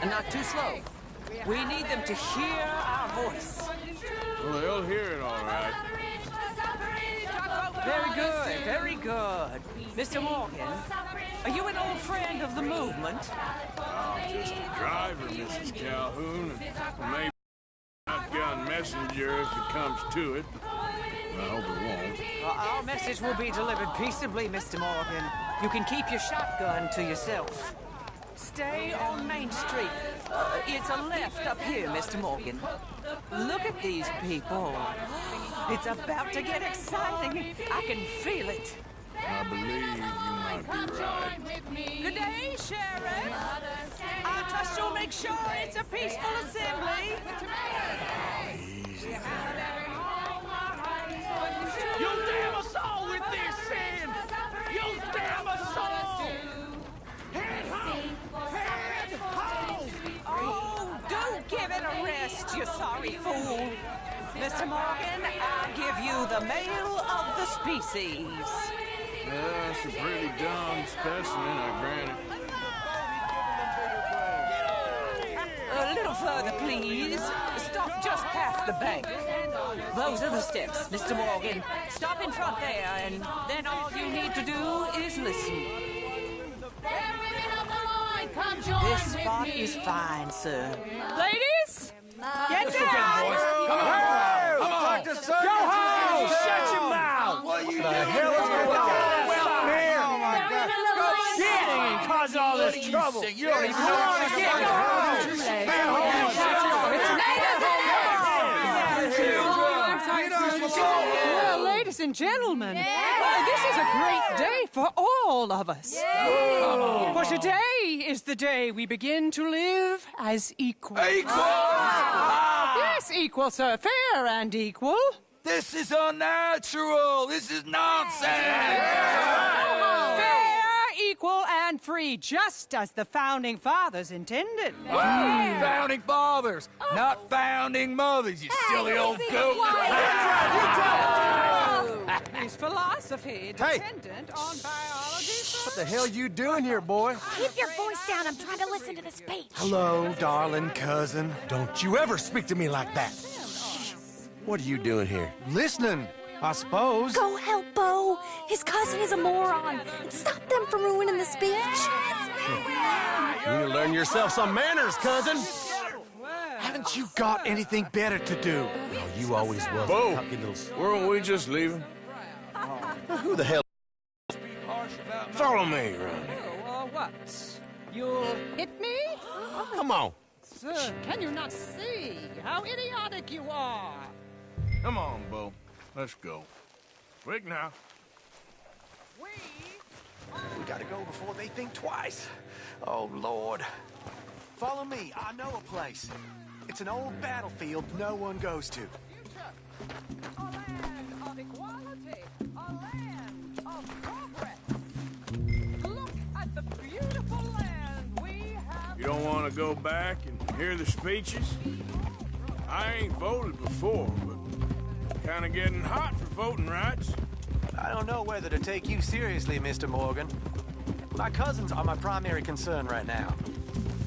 and not too slow. We need them to hear our voice. Well, they'll hear it all right. Very good, very good. Mr. Morgan, are you an old friend of the movement? I'm just a driver, Mrs. Calhoun, and maybe a shotgun messenger if it comes to it. I hope it won't. Our message will be delivered peaceably, Mr. Morgan. You can keep your shotgun to yourself. Stay on Main Street. It's a left up here, Mr. Morgan. Look at these people. It's about to get exciting. I can feel it. I believe you might be right. Good day, Sheriff. I trust you'll make sure it's a peaceful assembly. Easy there. You'll damn us all with this, Sam! You'll damn us all! Head home! Head home! Oh, do give it a rest, you sorry fool. Mr. Morgan, I'll give you the male of the species. That's a pretty dumb specimen, I grant it. A little further, please. Stop just past the bank. Those are the steps, Mr. Morgan. Stop in front there, and then all you need to do is listen. This spot is fine, sir. Ladies, get down! Come on! Go home! Shut your mouth! What are you The doing? hell is going on here? Oh my God! Shit! And causing all this trouble. You don't even know what to get. Go Well, ladies and gentlemen, this is a great day for all of us. For today is the day we begin to live as equals. Yes, equal, sir. Fair and equal. This is unnatural. This is nonsense. Fair, equal, and free, just as the Founding Fathers intended. Founding fathers, not founding mothers, you silly old goat. Is philosophy dependent on biology, sir? What the hell you doing here, boy? Keep your voice down. I'm trying to listen to the speech. Hello, darling cousin. Don't you ever speak to me like that. What are you doing here? Listening, I suppose. Go help Bo. His cousin is a moron. And stop them from ruining the speech. You need to learn yourself some manners, cousin. Haven't you got anything better to do? Oh, you always will. Bo, You little... weren't we just leaving? Who the hell? Follow me around here. What? You'll hit me? Come on. Sir, can you not see how idiotic you are? Come on, Bo. Let's go. Quick now. We gotta go before they think twice. Oh, Lord. Follow me. I know a place. It's an old battlefield no one goes to. A land of equality, a land of progress. Look at the beautiful land we have. You don't want to go back and hear the speeches? I ain't voted before, but kind of getting hot for voting rights. I don't know whether to take you seriously, Mr. Morgan. My cousins are my primary concern right now.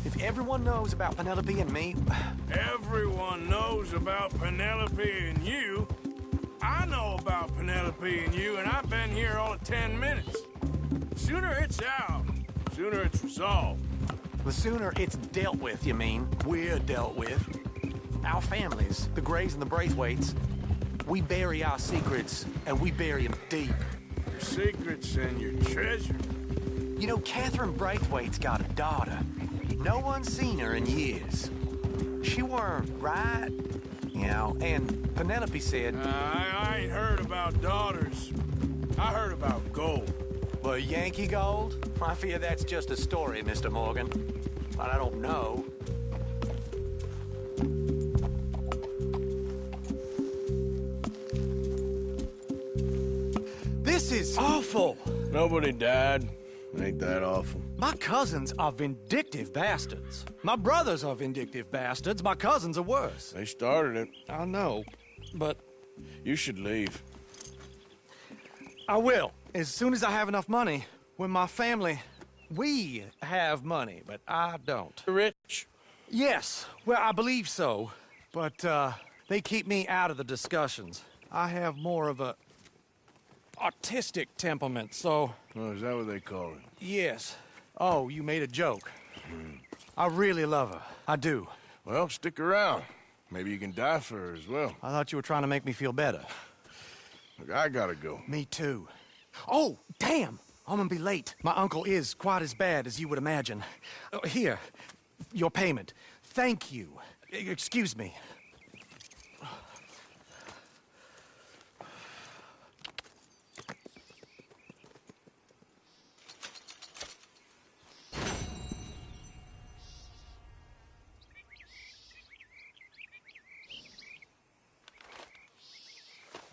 If everyone knows about Penelope and me... Everyone knows about Penelope and you. I know about Penelope and you, and I've been here all of 10 minutes. Sooner it's out, sooner it's resolved. The sooner it's dealt with, you mean, we're dealt with. Our families, the Grays and the Braithwaites, we bury our secrets, and we bury them deep. Your secrets and your treasure. You know, Catherine Braithwaite's got a daughter. No one's seen her in years. She weren't right, you know, and Penelope said... I ain't heard about daughters. I heard about gold. Well, Yankee gold? I fear that's just a story, Mr. Morgan. But I don't know. This is awful. Nobody died. Ain't that awful? My cousins are vindictive bastards. My brothers are vindictive bastards. My cousins are worse. They started it. I know, but You should leave. I will. As soon as I have enough money, when my family We have money, but I don't. Rich? Yes, well, I believe so. But, they keep me out of the discussions. I have more of a artistic temperament, so... Oh, is that what they call it? Yes. Oh, you made a joke. I really love her. I do. Well, stick around. Maybe you can die for her as well. I thought you were trying to make me feel better. Look, I gotta go. Me too. Oh, damn! I'm gonna be late. My uncle is quite as bad as you would imagine. Here, your payment. Thank you. Excuse me.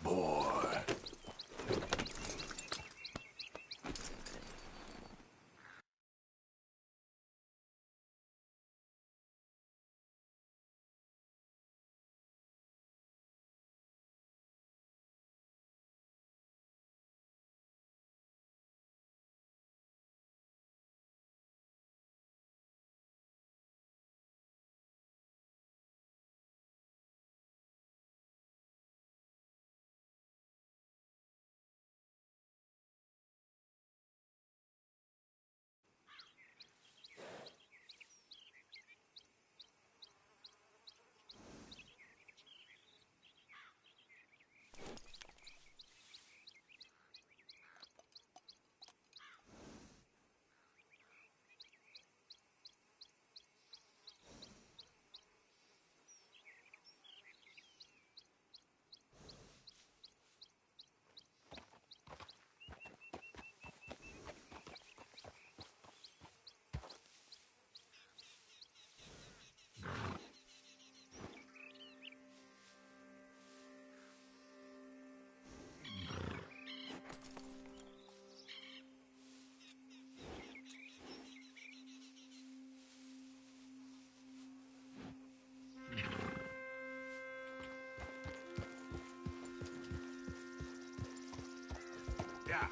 Boy. Yeah.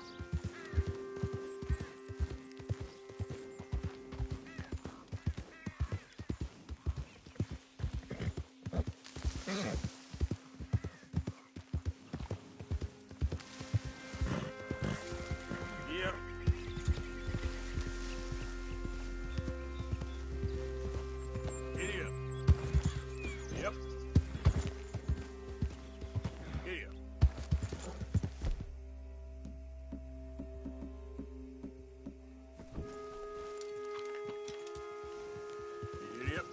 Yep. Giddy up. Yep. Giddy up. Giddy up.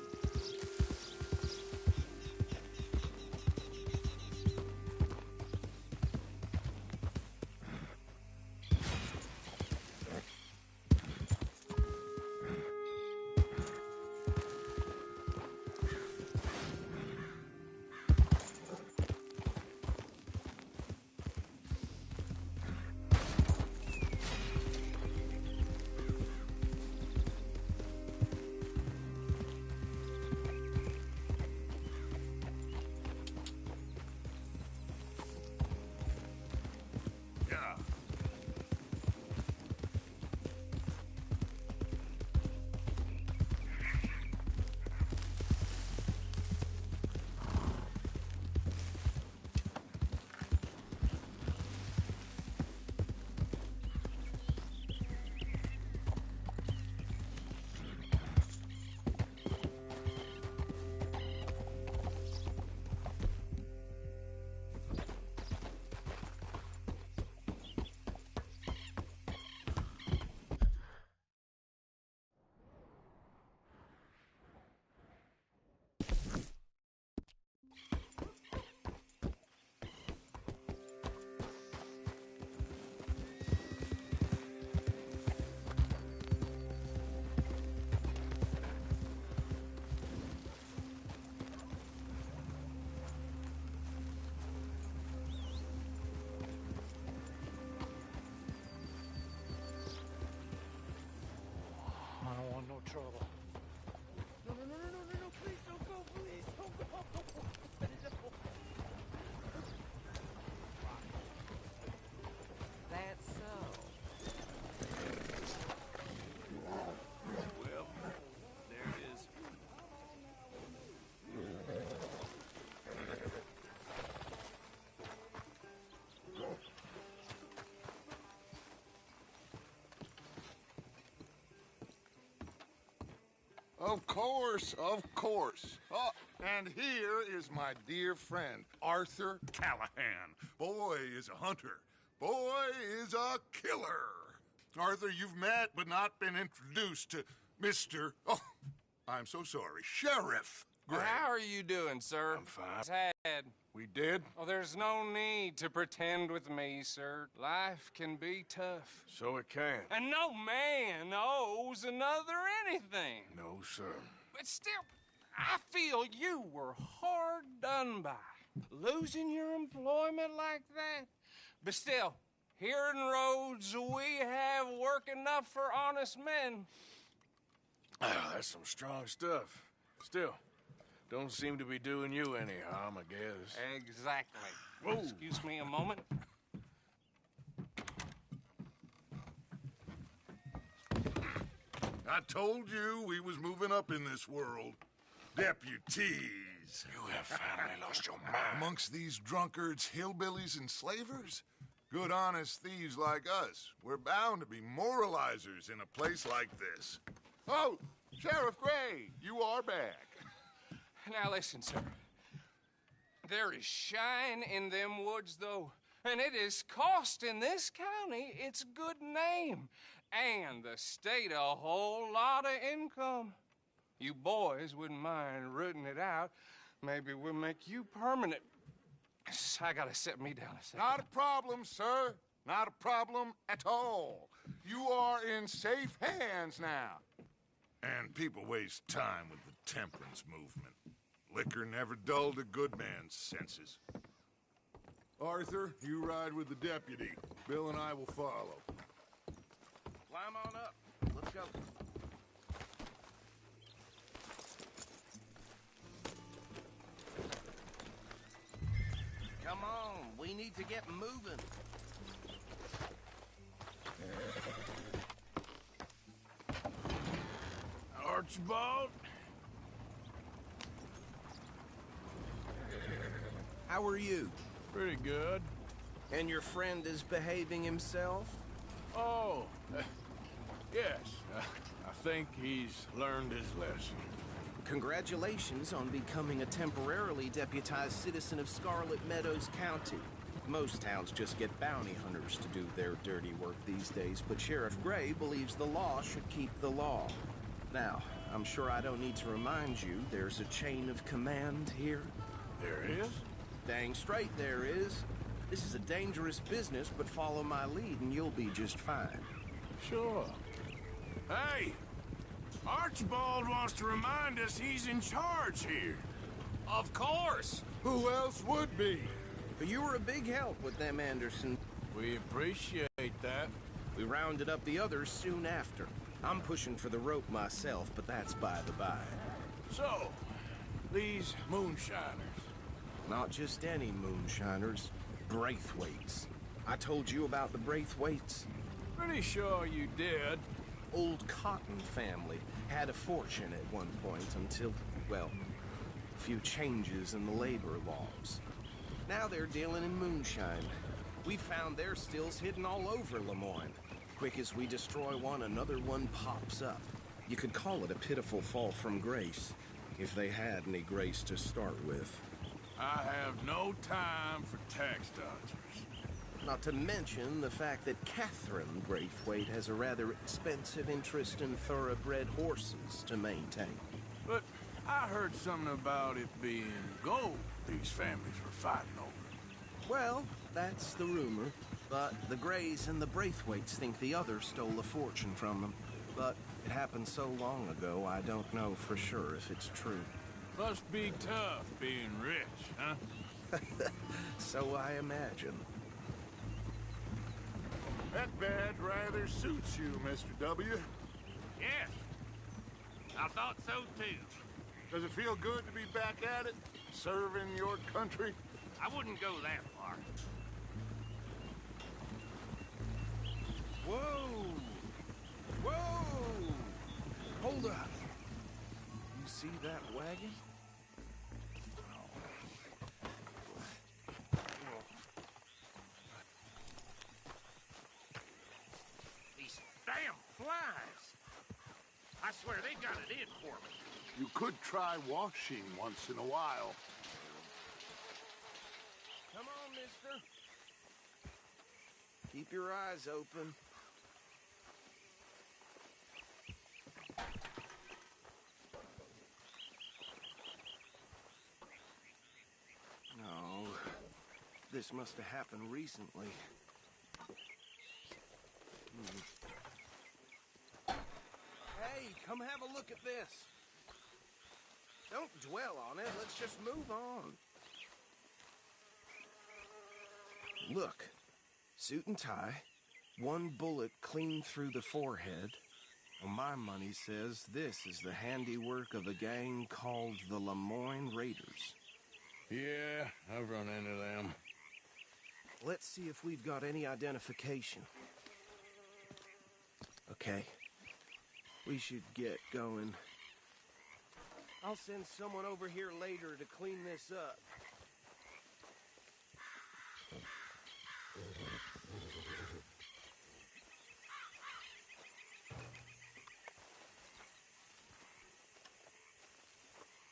Of course, of course. Oh, and here is my dear friend, Arthur Callahan. Boy is a hunter. Boy is a killer. Arthur, you've met but not been introduced to Mr. Oh, I'm so sorry, Sheriff Gray. How are you doing, sir? I'm fine. Sad. We did? Oh, there's no need to pretend with me, sir. Life can be tough. So it can. And no man owes another anything. No, sir. But still, I feel you were hard done by. Losing your employment like that. But still, here in Rhodes, we have work enough for honest men. Ah, that's some strong stuff. Still, don't seem to be doing you any harm, I guess. Exactly. Whoa. Excuse me a moment. I told you we was moving up in this world. Deputies. You have finally lost your mind. Amongst these drunkards, hillbillies, and slavers? Good, honest thieves like us. We're bound to be moralizers in a place like this. Oh, Sheriff Gray, you are back. Now listen, sir. There is shine in them woods, though, and it is costing this county its good name and the state a whole lot of income. You boys wouldn't mind rooting it out. Maybe we'll make you permanent. I gotta sit me down a second. Not a problem, sir. Not a problem at all. You are in safe hands now. And people waste time with the temperance movement. Liquor never dulled a good man's senses. Arthur, you ride with the deputy. Bill and I will follow. Climb on up. Let's go. Come on, we need to get moving. Archibald? How are you? Pretty good. And your friend is behaving himself? Oh, yes. I think he's learned his lesson. Congratulations on becoming a temporarily deputized citizen of Scarlet Meadows County. Most towns just get bounty hunters to do their dirty work these days, but Sheriff Gray believes the law should keep the law. Now, I'm sure I don't need to remind you there's a chain of command here. There is? Dang straight there is. This is a dangerous business, but follow my lead and you'll be just fine. Sure. Hey! Archibald wants to remind us he's in charge here. Of course! Who else would be? But you were a big help with them, Anderson. We appreciate that. We rounded up the others soon after. I'm pushing for the rope myself, but that's by the by. So, these moonshiners. Not just any moonshiners. Braithwaites. I told you about the Braithwaites. Pretty sure you did. Old Cotton family had a fortune at one point until, well, a few changes in the labor laws. Now they're dealing in moonshine. We found their stills hidden all over Lemoyne. Quick as we destroy one, another one pops up. You could call it a pitiful fall from grace, if they had any grace to start with. I have no time for tax dodgers. Not to mention the fact that Catherine Braithwaite has a rather expensive interest in thoroughbred horses to maintain. But I heard something about it being gold these families were fighting over. Well, that's the rumor. But the Grays and the Braithwaites think the other stole a fortune from them. But it happened so long ago, I don't know for sure if it's true. Must be tough being rich, huh? So I imagine. That badge rather suits you, Mr. W. Yes. I thought so, too. Does it feel good to be back at it? Serving your country? I wouldn't go that far. Whoa! Whoa! Hold up. You see that wagon? These damn flies. I swear they got it in for me. You could try washing once in a while. Come on, mister. Keep your eyes open. No, this must have happened recently. Hey, come have a look at this. Don't dwell on it, let's just move on. Look, suit and tie, one bullet clean through the forehead. Well, my money says this is the handiwork of a gang called the Lemoyne Raiders. Yeah, I've run into them. Let's see if we've got any identification. Okay. We should get going. I'll send someone over here later to clean this up.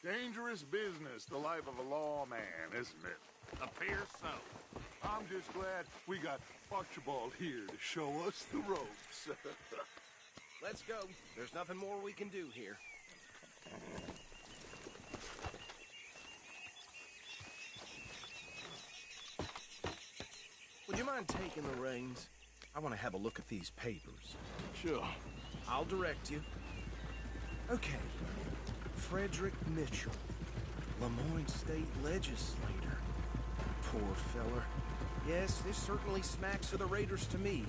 Dangerous business, the life of a lawman, isn't it? Appears so. I'm just glad we got Archibald here to show us the ropes. Let's go. There's nothing more we can do here. Would you mind taking the reins? I want to have a look at these papers. Sure. I'll direct you. Okay. Frederick Mitchell, Lemoyne State Legislator. Poor feller. Yes, this certainly smacks of the Raiders to me.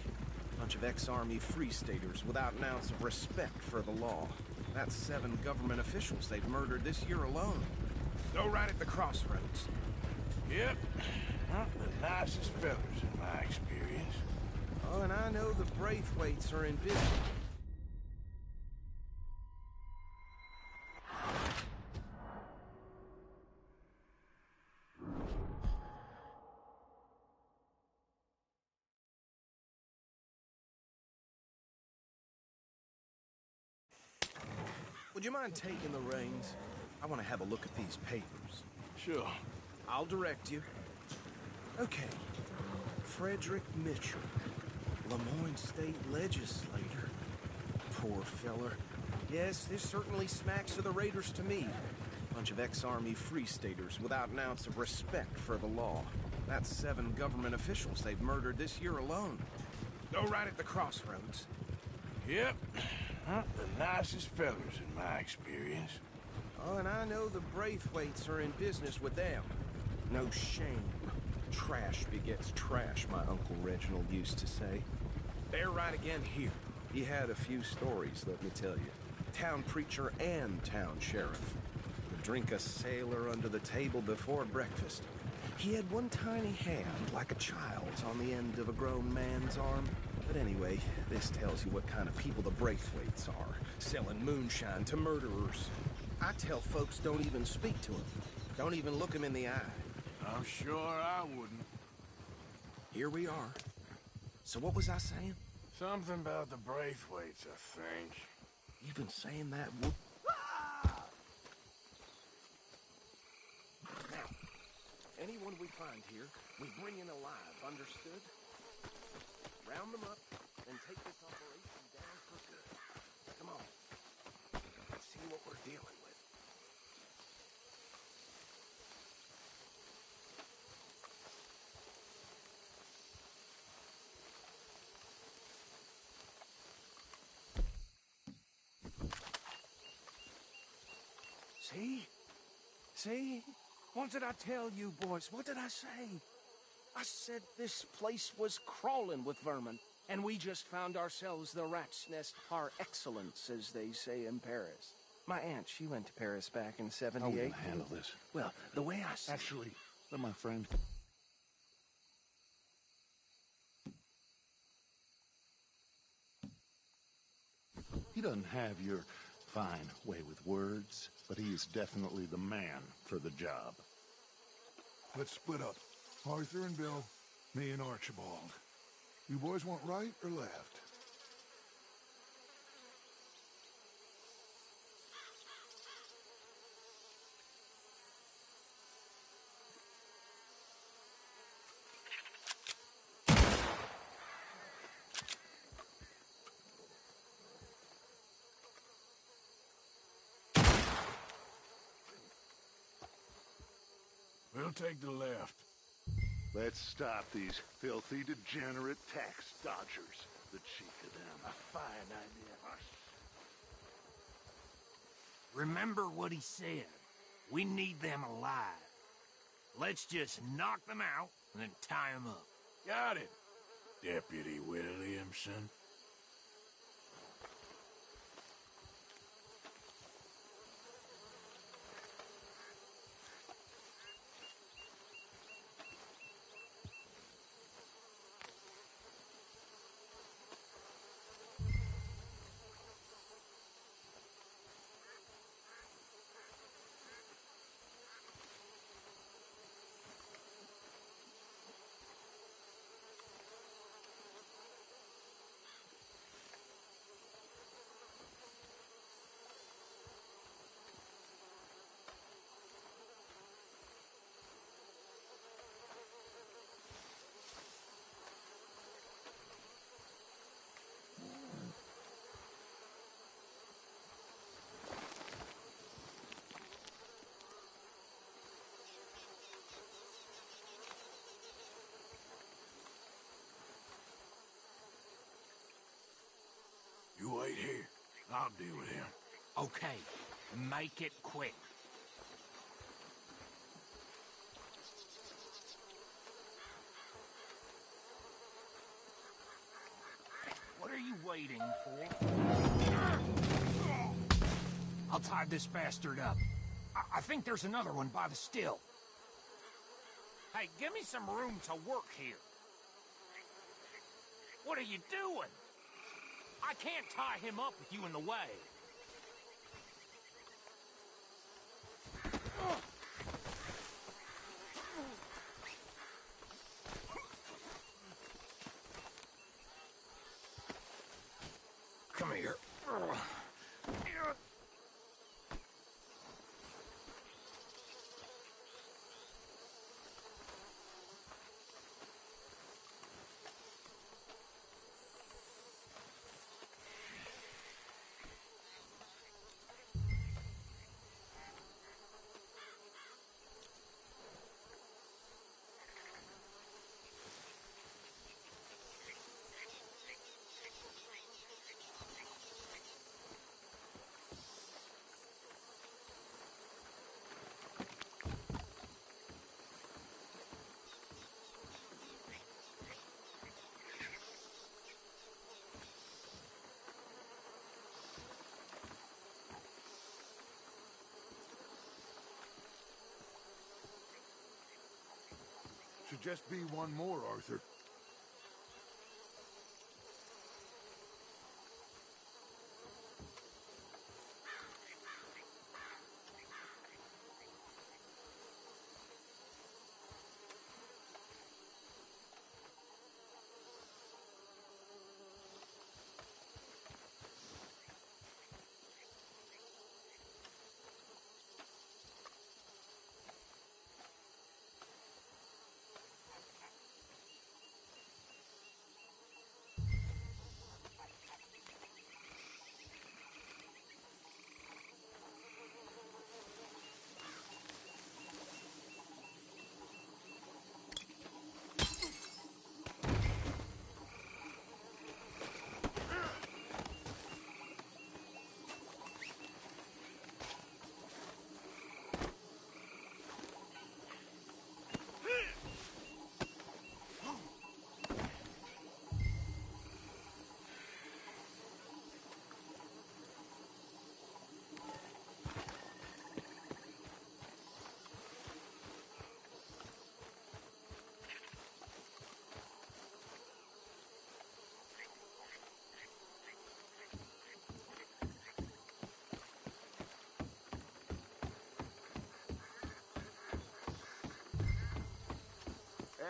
Bunch of ex-Army Free Staters without an ounce of respect for the law. That's 7 government officials they've murdered this year alone. Go right at the crossroads. Yep. Not the nicest fellas in my experience. Oh, and I know the Braithwaites are in business. Would you mind taking the reins? I want to have a look at these papers. Sure. I'll direct you. Okay. Frederick Mitchell, Lemoyne State Legislator. Poor feller. Yes, this certainly smacks of the Raiders to me. Bunch of ex-Army Free Staters without an ounce of respect for the law. That's 7 government officials they've murdered this year alone. Go right at the crossroads. Yep. Not the nicest fellas in my experience. Oh, and I know the Braithwaites are in business with them. No shame. Trash begets trash, my Uncle Reginald used to say. They're right again here. He had a few stories, let me tell you. Town preacher and town sheriff. Would drink a sailor under the table before breakfast. He had one tiny hand, like a child's, on the end of a grown man's arm. But anyway, this tells you what kind of people the Braithwaites are, selling moonshine to murderers. I tell folks don't even speak to them. Don't even look them in the eye. I'm sure I wouldn't. Here we are. So what was I saying? Something about the Braithwaites, I think. You've been saying that Now, anyone we find here, we bring in alive, understood? Round them up, and take this operation down for good. Come on. Let's see what we're dealing with. See? See? What did I tell you, boys? What did I say? I said this place was crawling with vermin, and we just found ourselves the rat's nest par excellence, as they say in Paris. My aunt, she went to Paris back in '78. How are we gonna handle this? Well, the way I see Actually, let my friend... He doesn't have your fine way with words, but he is definitely the man for the job. Let's split up. Arthur and Bill, me and Archibald. You boys want right or left? We'll take the left. Let's stop these filthy, degenerate tax dodgers. The cheek of them. A fine idea. Remember what he said. We need them alive. Let's just knock them out and then tie them up. Got it, Deputy Williamson. You wait here. I'll deal with him. Okay, make it quick. What are you waiting for? I'll tie this bastard up. I think there's another one by the still. Hey, give me some room to work here. What are you doing? I can't tie him up with you in the way. Come here. Should just be one more, Arthur.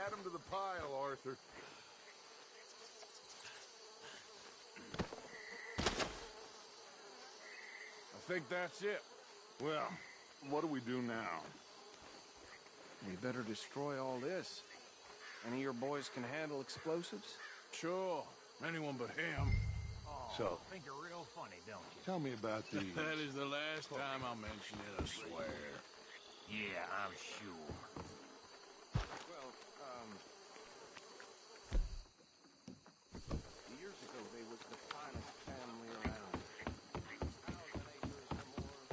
Add them to the pile, Arthur. I think that's it. Well, what do we do now? We better destroy all this. Any of your boys can handle explosives? Sure. Anyone but him. Oh, So, think you're real funny, don't you? tell me about these. That is the last time I'll mention it, I swear. Yeah, I'm sure. Well, years ago they was the finest family around. 1,000 acres or more,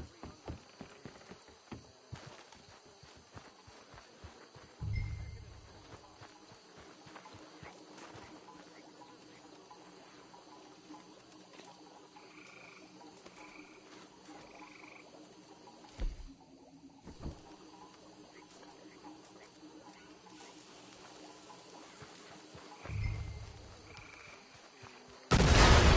300.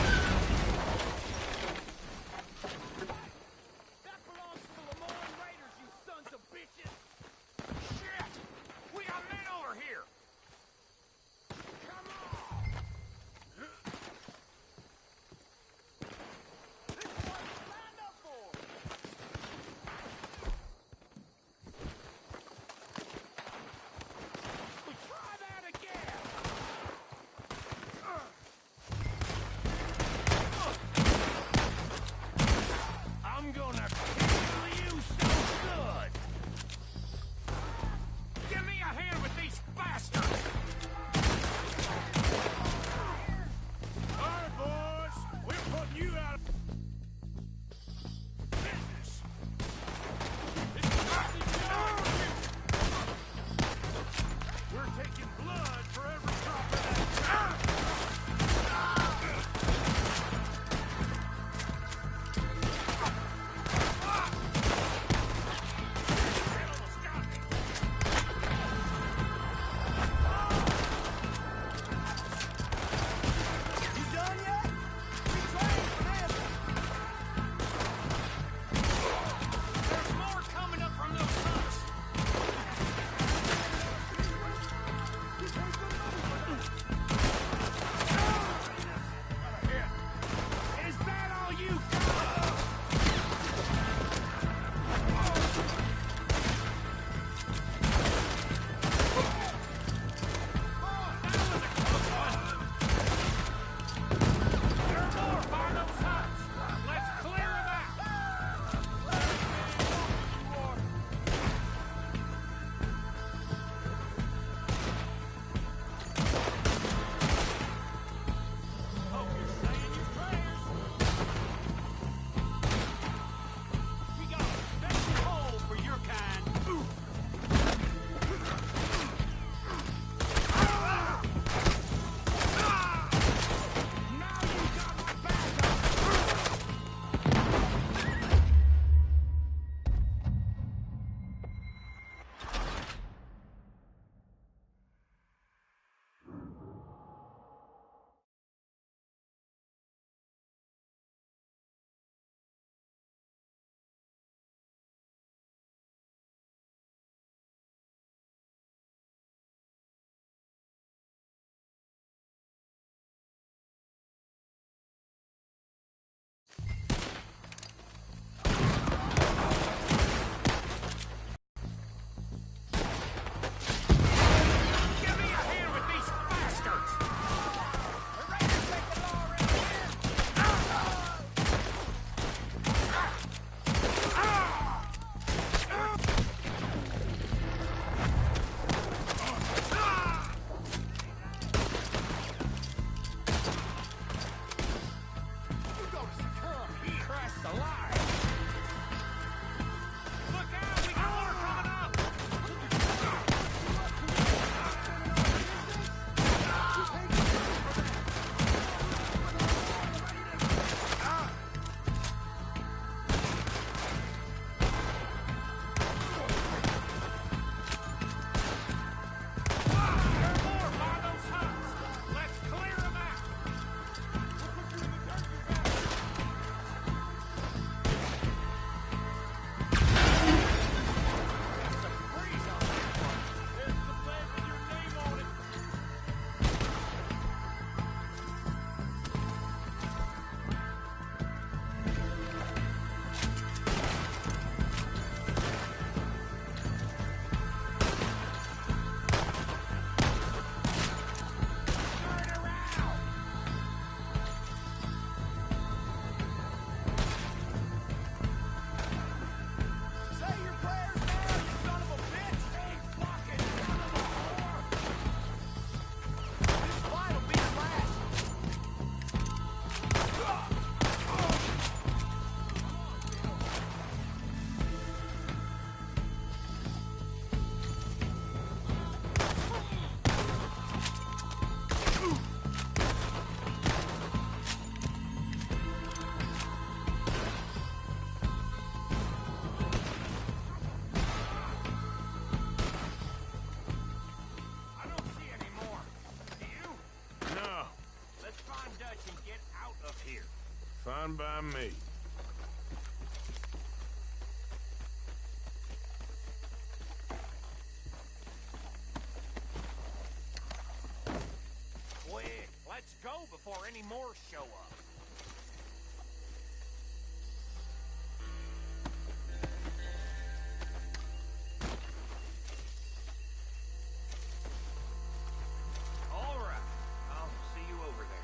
by me. Quick, let's go before any more show up. All right, I'll see you over there.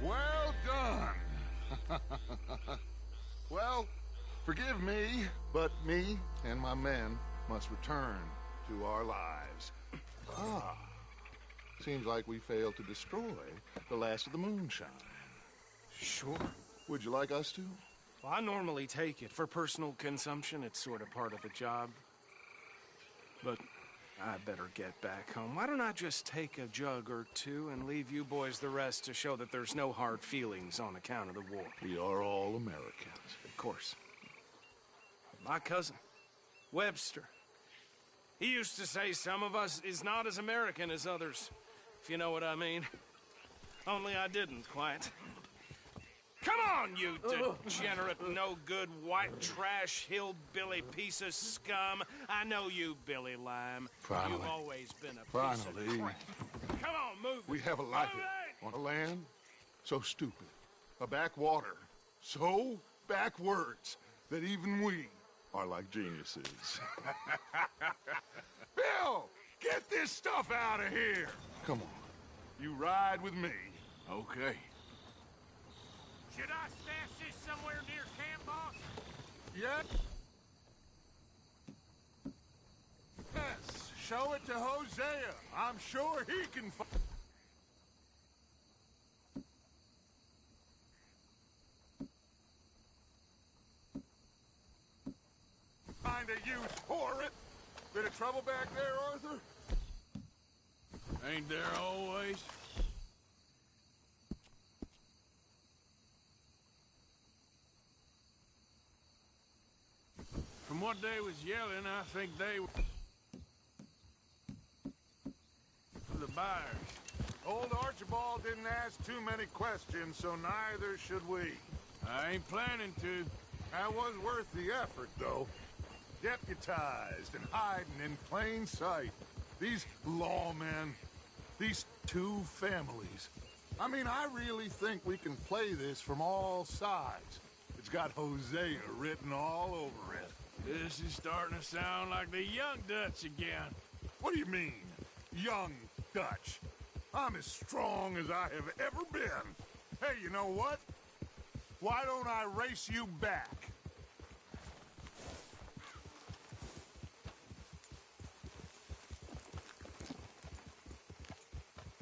Well done. Well, forgive me, but me and my men must return to our lives. Ah, seems like we failed to destroy the last of the moonshine. Sure. Would you like us to? Well, I normally take it. For personal consumption, it's sort of part of the job. But I better get back home. Why don't I just take a jug or two and leave you boys the rest to show that there's no hard feelings on account of the war? We are all Americans. Of course. My cousin, Webster, he used to say some of us is not as American as others, if you know what I mean. Only I didn't quite. Come on, you degenerate, no-good, white trash, hillbilly piece of scum. I know you, Billy Lime. Finally. You've always been a piece of crap. Come on, move We it. have a life Move on a land so stupid, a backwater so backwards that even we are like geniuses. Bill, get this stuff out of here. Come on, you ride with me. Okay. Should I stash this somewhere near camp, boss? Yep. Yes, show it to Hosea. I'm sure he can find a use for it. Bit of trouble back there, Arthur? Ain't there always? From what they was yelling, I think they were the buyers. Old Archibald didn't ask too many questions, so neither should we. I ain't planning to. That was worth the effort, though. Deputized and hiding in plain sight. These lawmen, these two families. I mean, I really think we can play this from all sides. It's got Hosea written all over it. This is starting to sound like the Young Dutch again. What do you mean, young Dutch? I'm as strong as I have ever been. Hey, you know what? Why don't I race you back?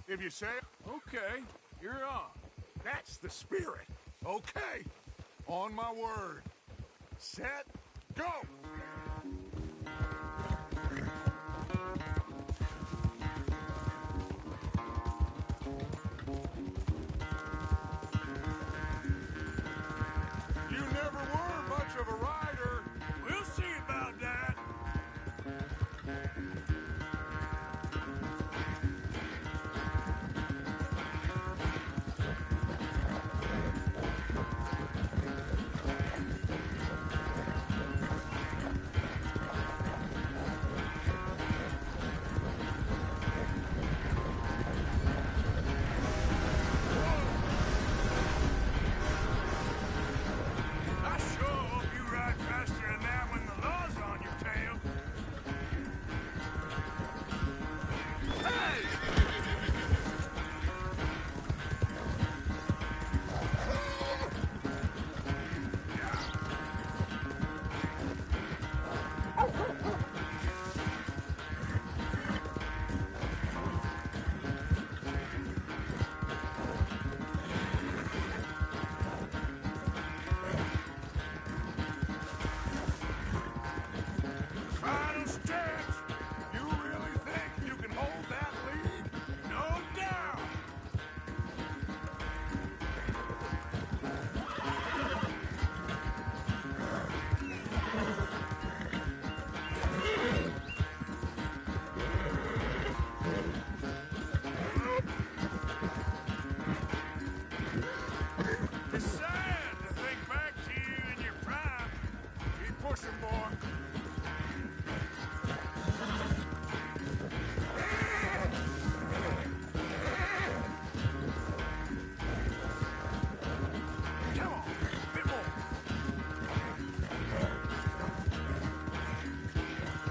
If you say, Okay, you're on. that's the spirit. Okay, on my word. Set, go! You never were much of a rider. We'll see about that. I sure hope you ride faster than that when the law's on your tail. Hey! Final stretch! You really think you can hold that lead? No doubt! It's sad to think back to you in your prime. Keep pushing, boy. Come on, bit more.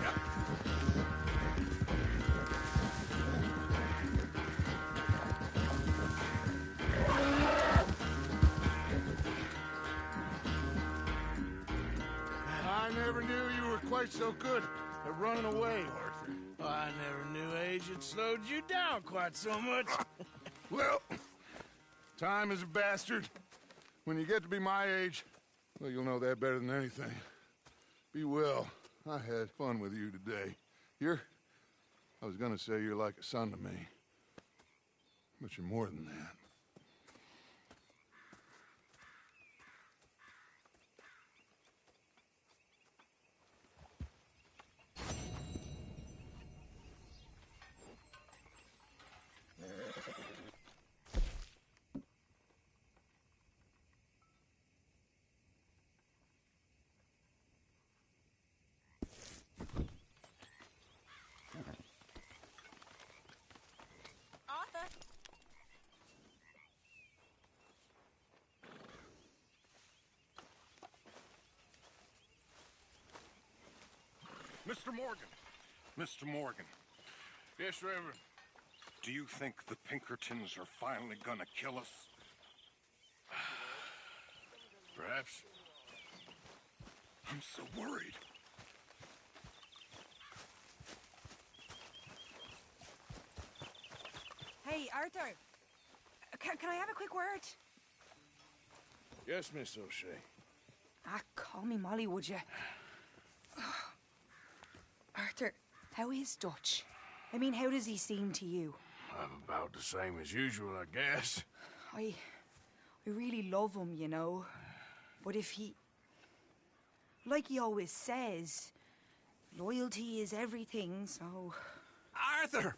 Yep. I never knew you were quite so good at running away, Arthur. I never knew age had slowed you down quite so much. Well, time is a bastard. When you get to be my age, well, you'll know that better than anything. Be well. I had fun with you today. I was gonna say you're like a son to me. But you're more than that. Arthur. Mr. Morgan. Mr. Morgan. Yes, Reverend. Do you think the Pinkertons are finally gonna kill us? Perhaps. I'm so worried. Hey, Arthur. Can I have a quick word? Yes, Miss O'Shea. Call me Molly, would you? Arthur, how is Dutch? I mean, how does he seem to you? I'm about the same as usual, I guess. I really love him, you know. But if he... Like he always says, loyalty is everything, so... Arthur!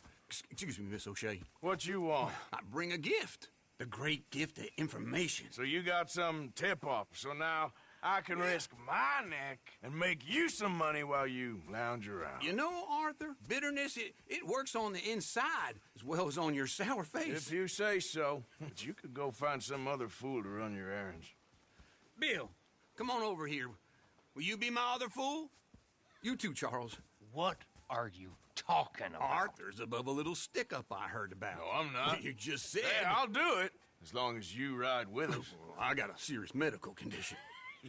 Excuse me, Miss O'Shea. What you want? I bring a gift. The great gift of information. So you got some tip-off, so now I can risk my neck and make you some money while you lounge around. You know, Arthur, bitterness, it works on the inside as well as on your sour face. If you say so. But you could go find some other fool to run your errands. Bill, come on over here. Will you be my other fool? You too, Charles. What are you talking about? Arthur's above a little stick-up I heard about. No, I'm not. You just said... Hey, I'll do it, as long as you ride with us. I got a serious medical condition.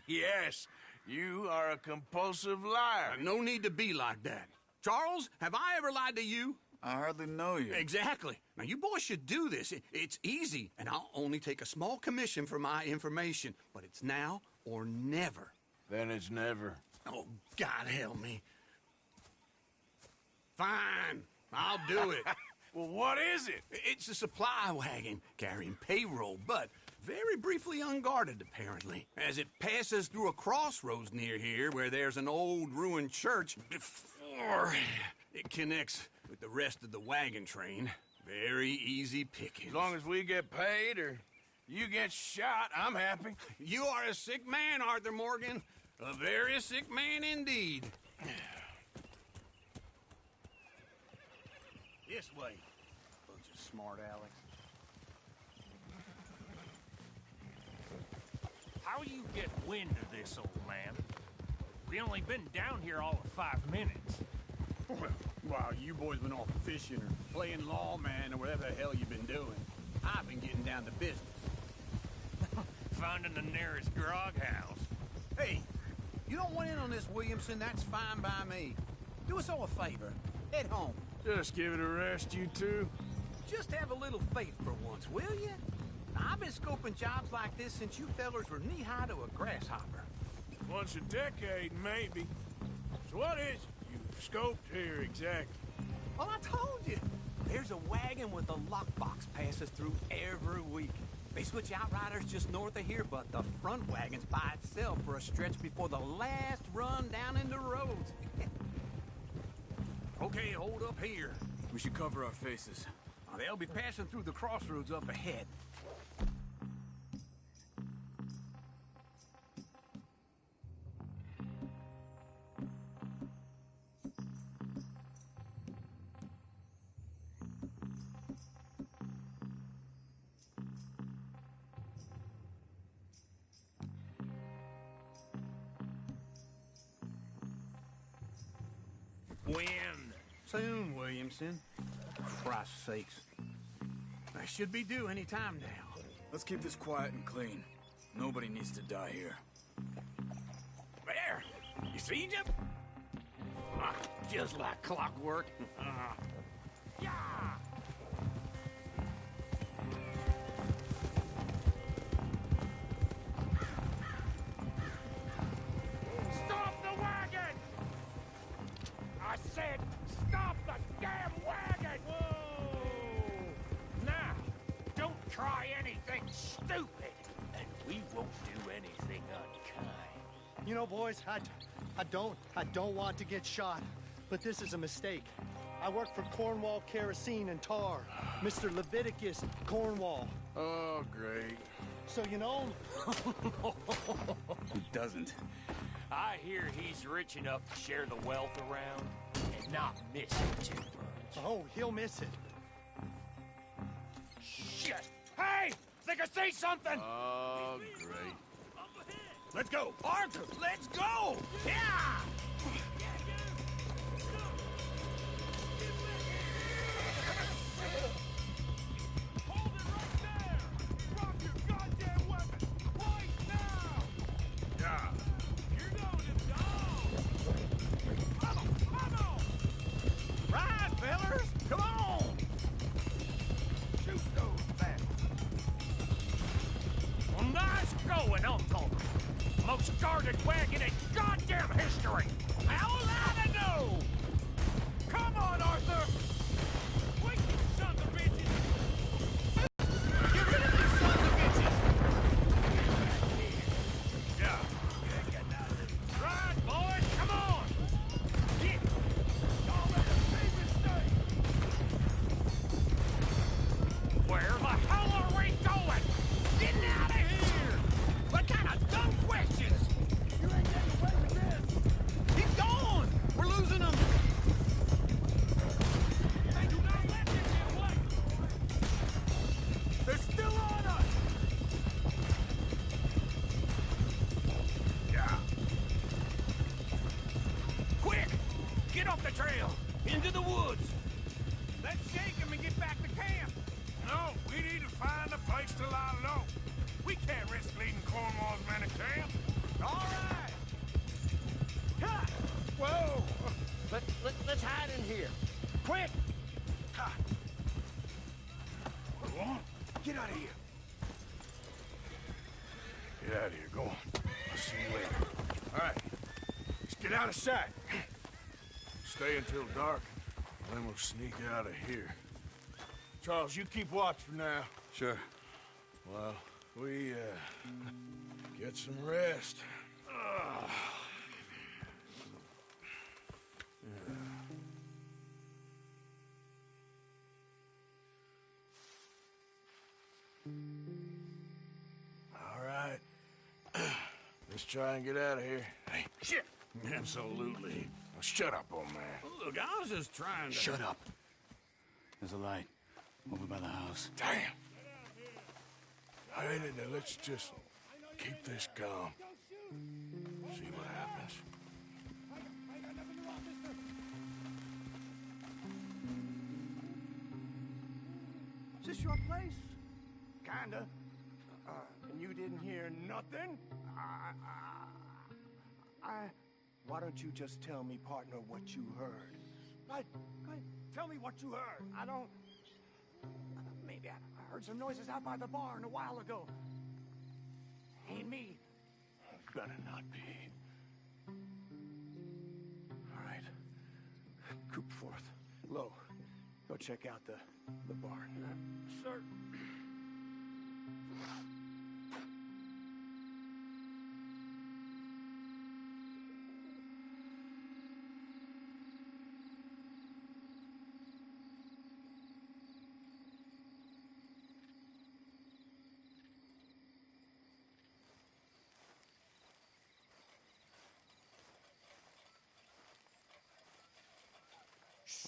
Yes, you are a compulsive liar. No need to be like that. Charles, have I ever lied to you? I hardly know you. Exactly. Now, you boys should do this. It's easy, and I'll only take a small commission for my information. But it's now or never. Then it's never. Oh, God help me. Fine. I'll do it. Well, what is it? It's a supply wagon carrying payroll, but very briefly unguarded, apparently. As it passes through a crossroads near here where there's an old ruined church before it connects with the rest of the wagon train. Very easy pickings. As long as we get paid or you get shot, I'm happy. You are a sick man, Arthur Morgan. A very sick man indeed. This way. Bunch of smart Alex. How you get wind of this, old man? We only been down here all of 5 minutes. Well, while you boys been off fishing or playing lawman or whatever the hell you've been doing, I've been getting down to business. Finding the nearest grog house. Hey, you don't want in on this, Williamson, that's fine by me. Do us all a favor. Head home. Just give it a rest, you two. Just have a little faith for once, will you? I've been scoping jobs like this since you fellers were knee-high to a grasshopper. Once a decade, maybe. So what is it you've scoped here exactly? Well, I told you. There's a wagon with a lockbox passes through every week. They switch outriders just north of here, but the front wagon's by itself for a stretch before the last run down into roads. Okay, hold up here. We should cover our faces. They'll be passing through the crossroads up ahead. When? Soon, Williamson. For Christ's sakes. I should be due any time now. Let's keep this quiet and clean. Nobody needs to die here. There! You see, Jim? Just like clockwork. Yeah! Stop the wagon! I said, stop the damn wagon! Whoa! Now, don't try anything stupid, and we won't do anything unkind. You know, boys, I don't want to get shot, but this is a mistake. I work for Cornwall Kerosene and Tar, Mr. Leviticus Cornwall. Oh, great. So you know him? Who doesn't? I hear he's rich enough to share the wealth around and not miss it too much. Oh, he'll miss it. Shit! Hey! Think I see something! Oh, great. Let's go! Arthur, let's go! Yeah! Hold it right there! Drop your goddamn weapon! Right now! Yeah. You're going to die! Come on! Ride, fellers! Come on! Shoot those bastards! Well, nice going, Uncle! Most guarded wagon in goddamn history! How will I know? Come on, Arthur! Wait, you sons of bitches! Get rid of these sons of bitches! Yeah. Right, boys, come on! Get! Y'all let the baby stay! Where the hell are we going? Getting out of here! What kind of dumb questions? You ain't getting away with this! He's gone! We're losing him! They do not let them get away! They're still on us! Yeah. Quick! Get off the trail! Into the woods! Let's shake him and get back to camp! No, we need to find a place to lie low. We can't risk leading Cornwall's men to camp. All right! Ha! Whoa! Let's hide in here. Quick! Ha! Go on. Get out of here. Get out of here. Go on. I'll see you later. All right. Let's get out of sight. Stay until dark, then we'll sneak out of here. Charles, you keep watch for now. Sure. Well, we, get some rest. All right. Let's try and get out of here. Hey, shit! Absolutely. Now, shut up, old man. Look, I was just trying to... Shut up. There's a light over by the house. Damn. All right, now let's just keep this calm. See what happens. Is this your place? Kinda. And you didn't hear nothing? Why don't you just tell me, partner, what you heard? Tell me what you heard. I don't... Maybe I heard some noises out by the barn a while ago. Ain't me. Better not be. All right. Coop forth. Lo, go check out the barn. Sir.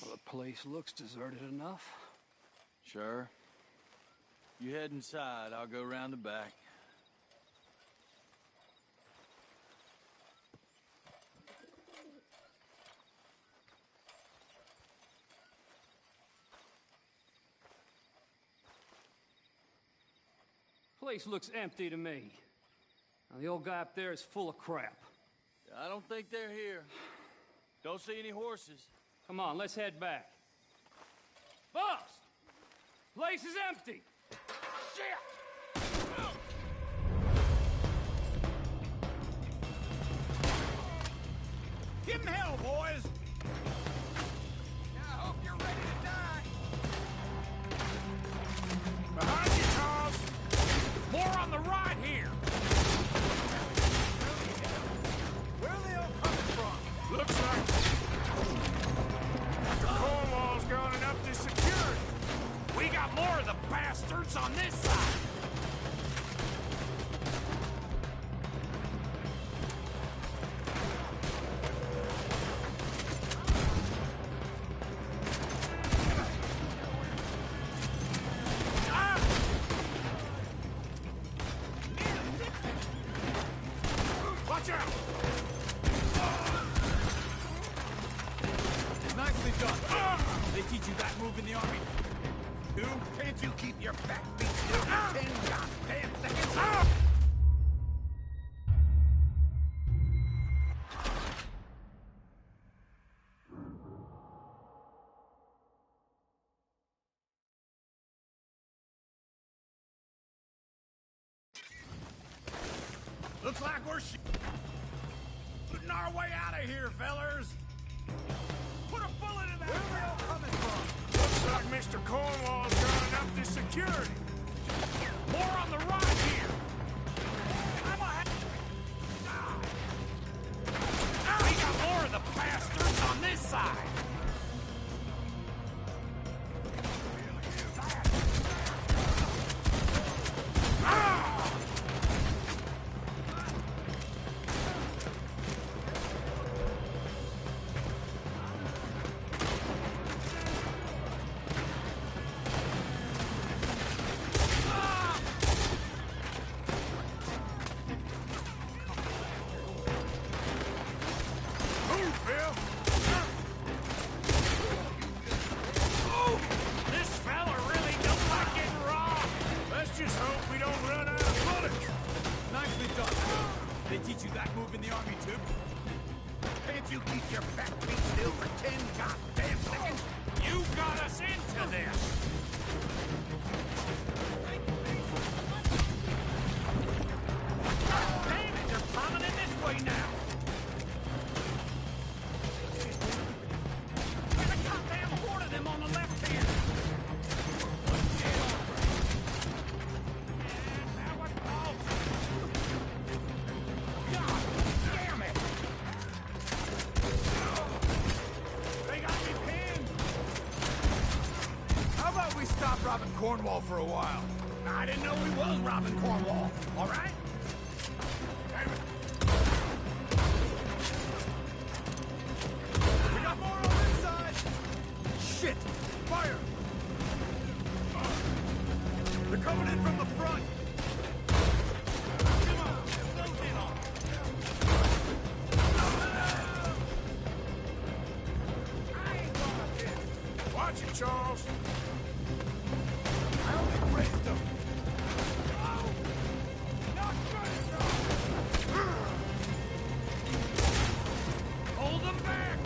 Well, the place looks deserted enough. Sure. You head inside, I'll go around the back. Place looks empty to me. Now, the old guy up there is full of crap. I don't think they're here. Don't see any horses. Come on, let's head back. Boss! Place is empty! Shit! Give him hell, boys! I hope you're ready to die. Behind you, Charles! More on the right here! Where are they all coming from? Looks like Cornwall's gone and upped his security. We got more of the bastards on this side! Watch out! Nicely done. They teach you that move in the army. Can't you keep your back beat still for 10 goddamn seconds? Looks like we're shooting our way out of here, fellers. Put a bullet in that. Where are we all coming from? Looks like Mr. Cornwall's gone and upped his security. More on the right here. We got more of the bastards on this side. don't run out of bullets. Nicely done, Bill. They teach you that move in the army, too? Can't you keep your back feet still for 10 goddamn seconds? You got us into this! Damn it, they're coming in this way now! There's a goddamn horde of them on the left here! Now what calls? God damn it! They got me pinned! How about we stop robbing Cornwall for a while? I didn't know we was robbing Cornwall, all right? We got more on this side! Shit! Fire! They're coming in from the front! Come on, close in on them. I ain't gonna fit. Watch it, Charles. I only grazed them! Not good enough! Hold them back!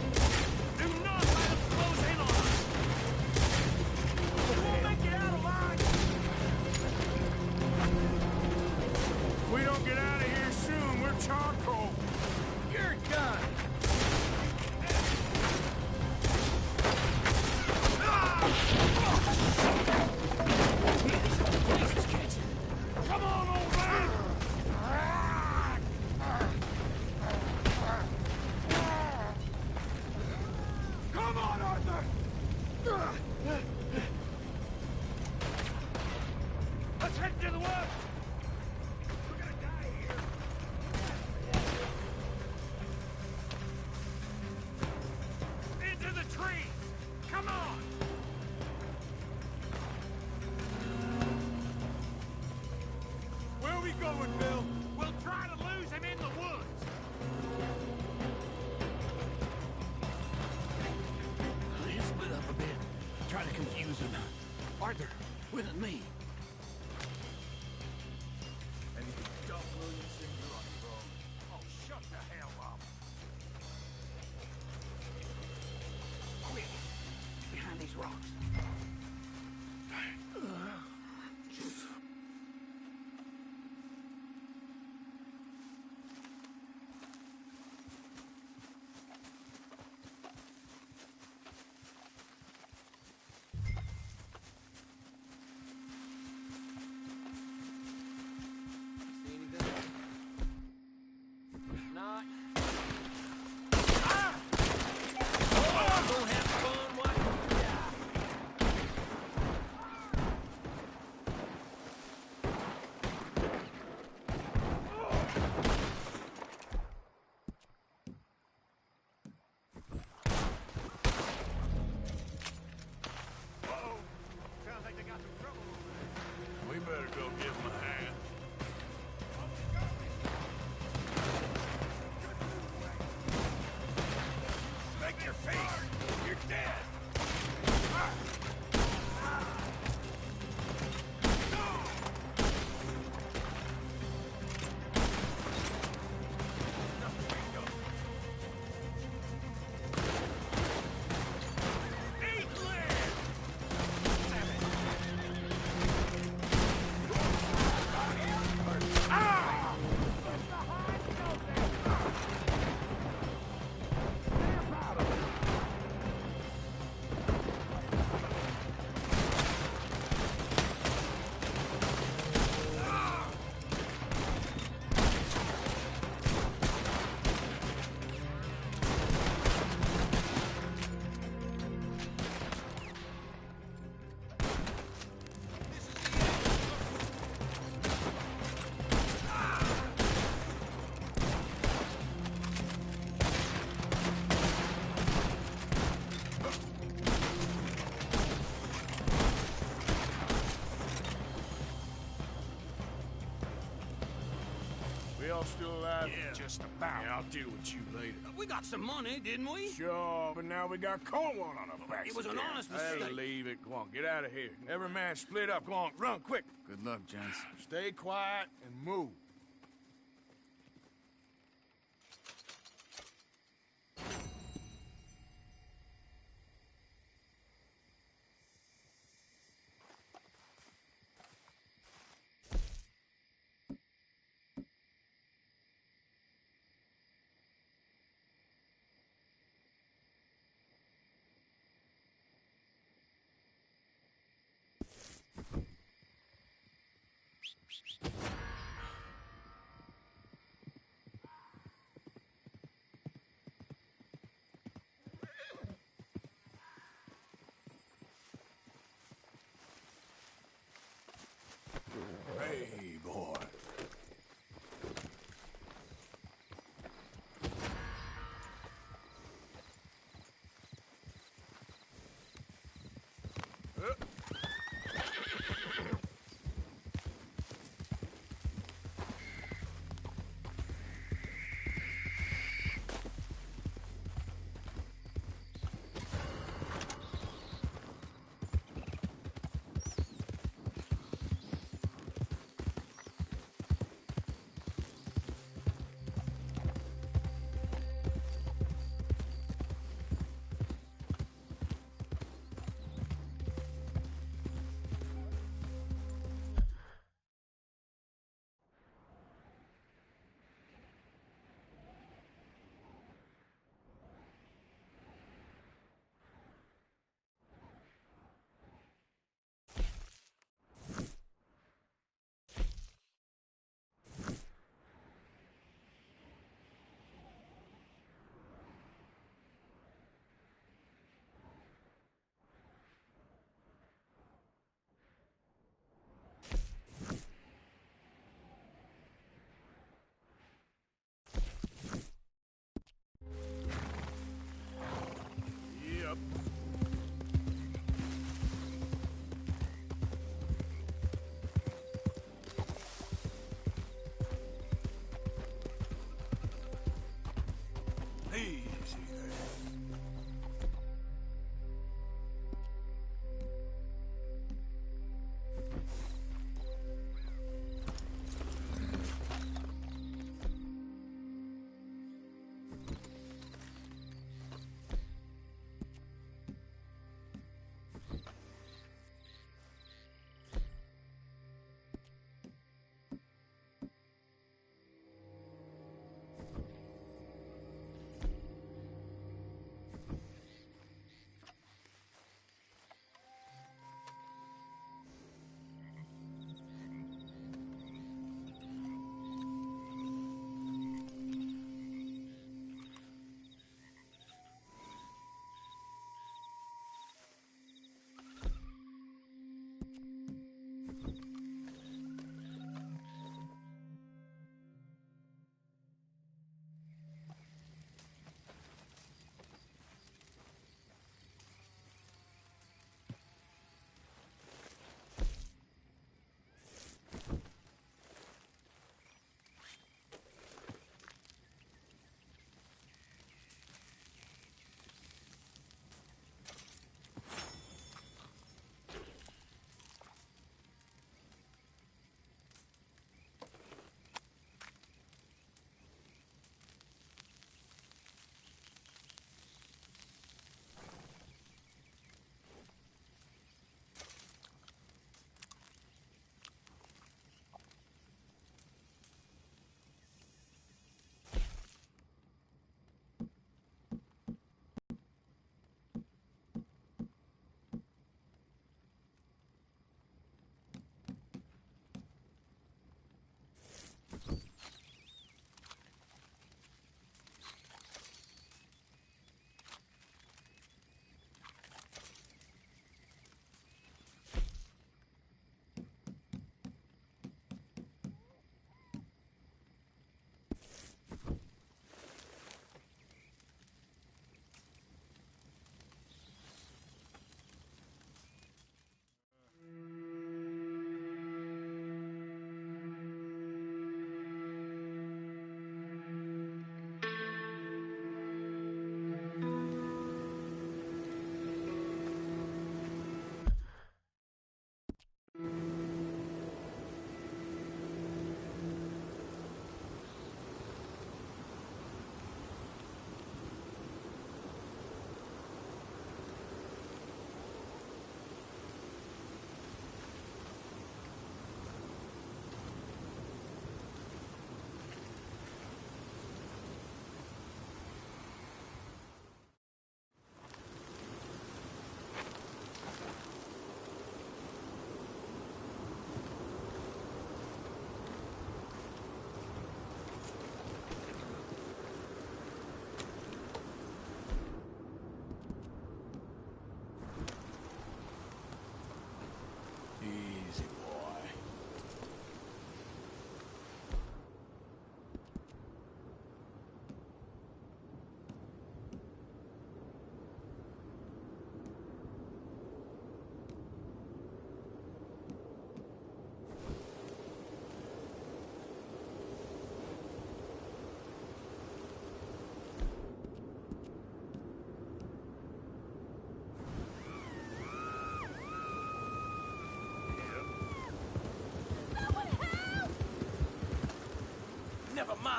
Do not let them close in on us! We'll make it out alive! If we don't get out of here soon, we're charcoal. You're done! Come on, old man! Come on, Arthur! Let's head to the woods! We're gonna die here! Into the trees! Come on! Where are we going, Bill? We'll try to lose him in the woods! Let's split up a bit. Try to confuse him. Arthur, with me. Anything dumb, Williamson, you're on your own. Oh, shut the hell up! Quick, behind these rocks. See anything? Not. We'll have fun watching you die. Just about. Yeah, I'll deal with you later. We got some money, didn't we? Sure, but now we got Cornwall on our backs. It was an again. honest Hey, mistake. leave it. Go on, get out of here. Every man split up. Go on, run, quick. Good luck, gents. Stay quiet and move.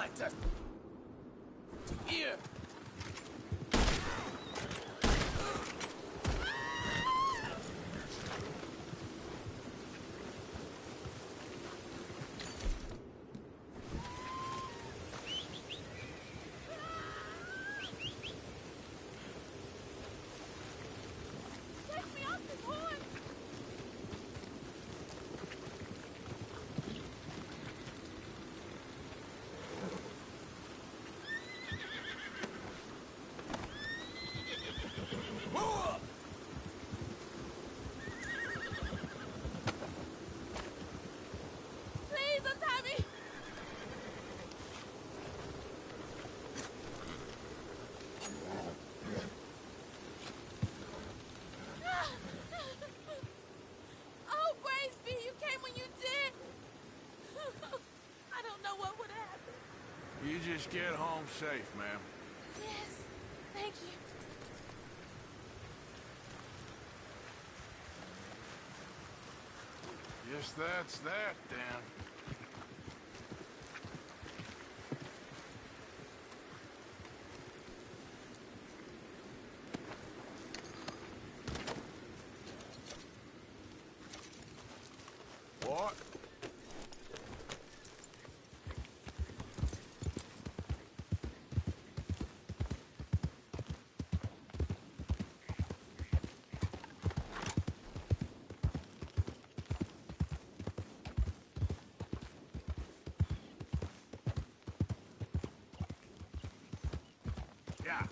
behind us. Here. Please untie me! Oh, praise be, you came when you did. I don't know what would happen. You just get home safe, ma'am. Yes, thank you. Guess that's that, Dan. What? Yeah.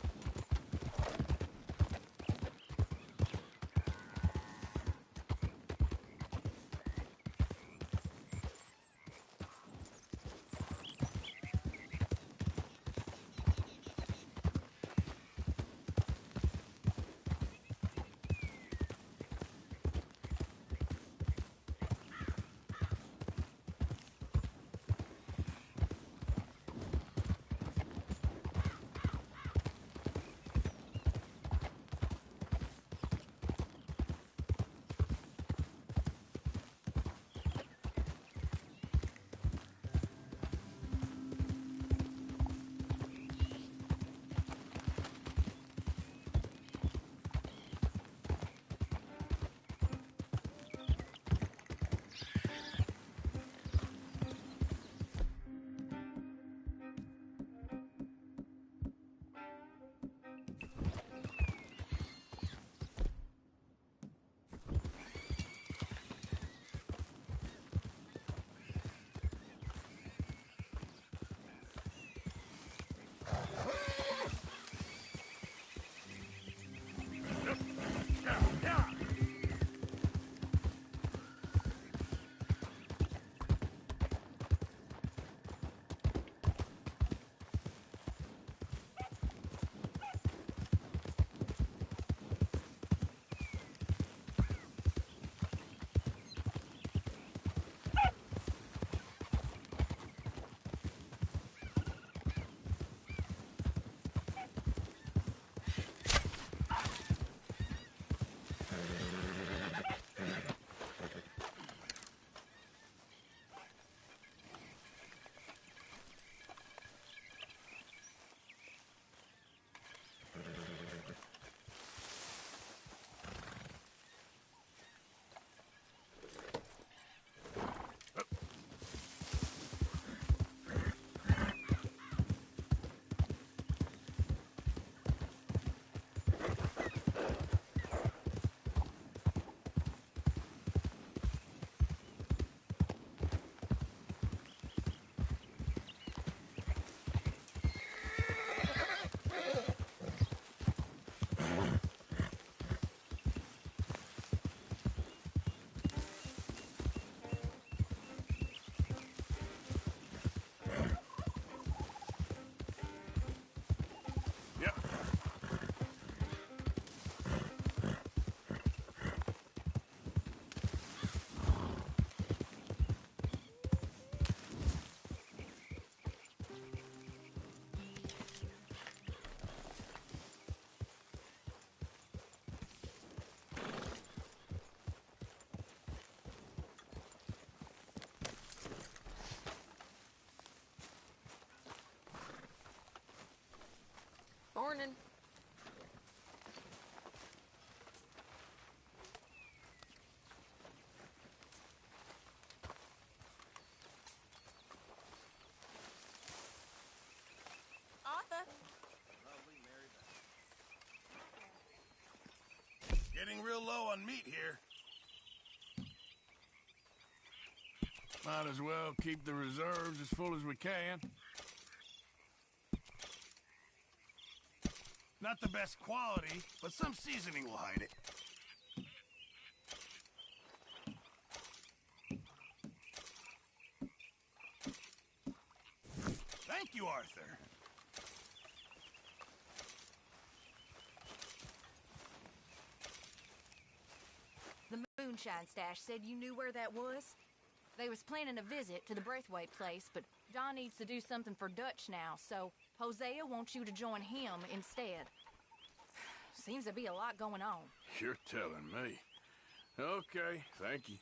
Morning. Arthur. Getting real low on meat here. Might as well keep the reserves as full as we can. Not the best quality, but some seasoning will hide it. Thank you, Arthur. The moonshine stash said you knew where that was? They was planning a visit to the Braithwaite place, but John needs to do something for Dutch now, so Hosea wants you to join him instead. Seems to be a lot going on. You're telling me. Okay, thank you.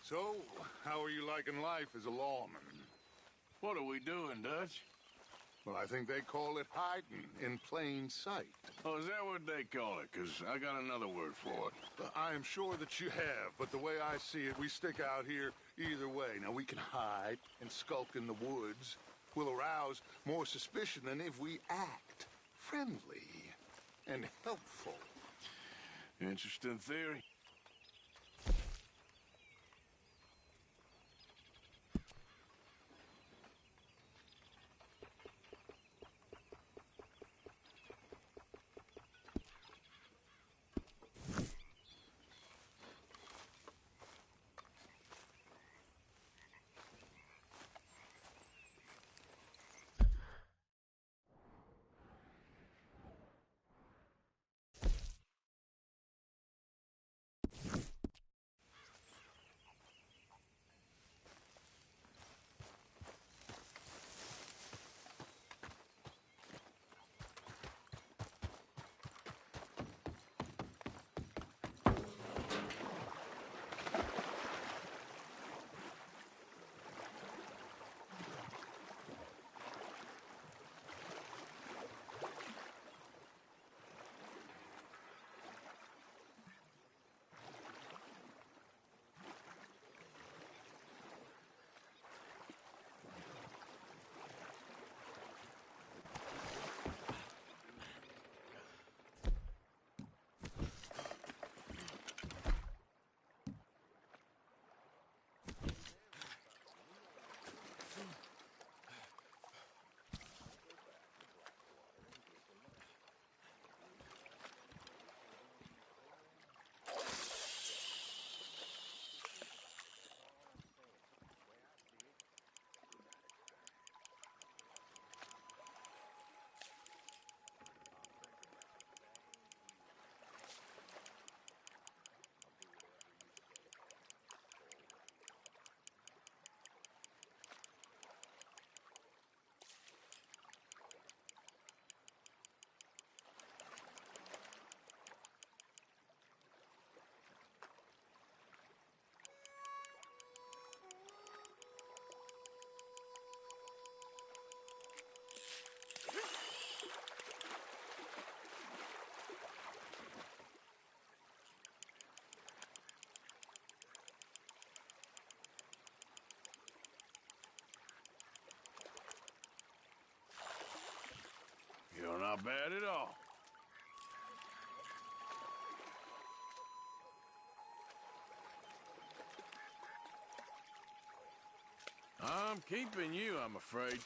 So, how are you liking life as a lawman? What are we doing, Dutch? Well, I think they call it hiding in plain sight. Oh, is that what they call it? Because I got another word for it. I am sure that you have, but the way I see it, we stick out here either way. Now, we can hide and skulk in the woods. We'll arouse more suspicion than if we act friendly and helpful. Interesting theory. You're not bad at all. I'm keeping you, I'm afraid.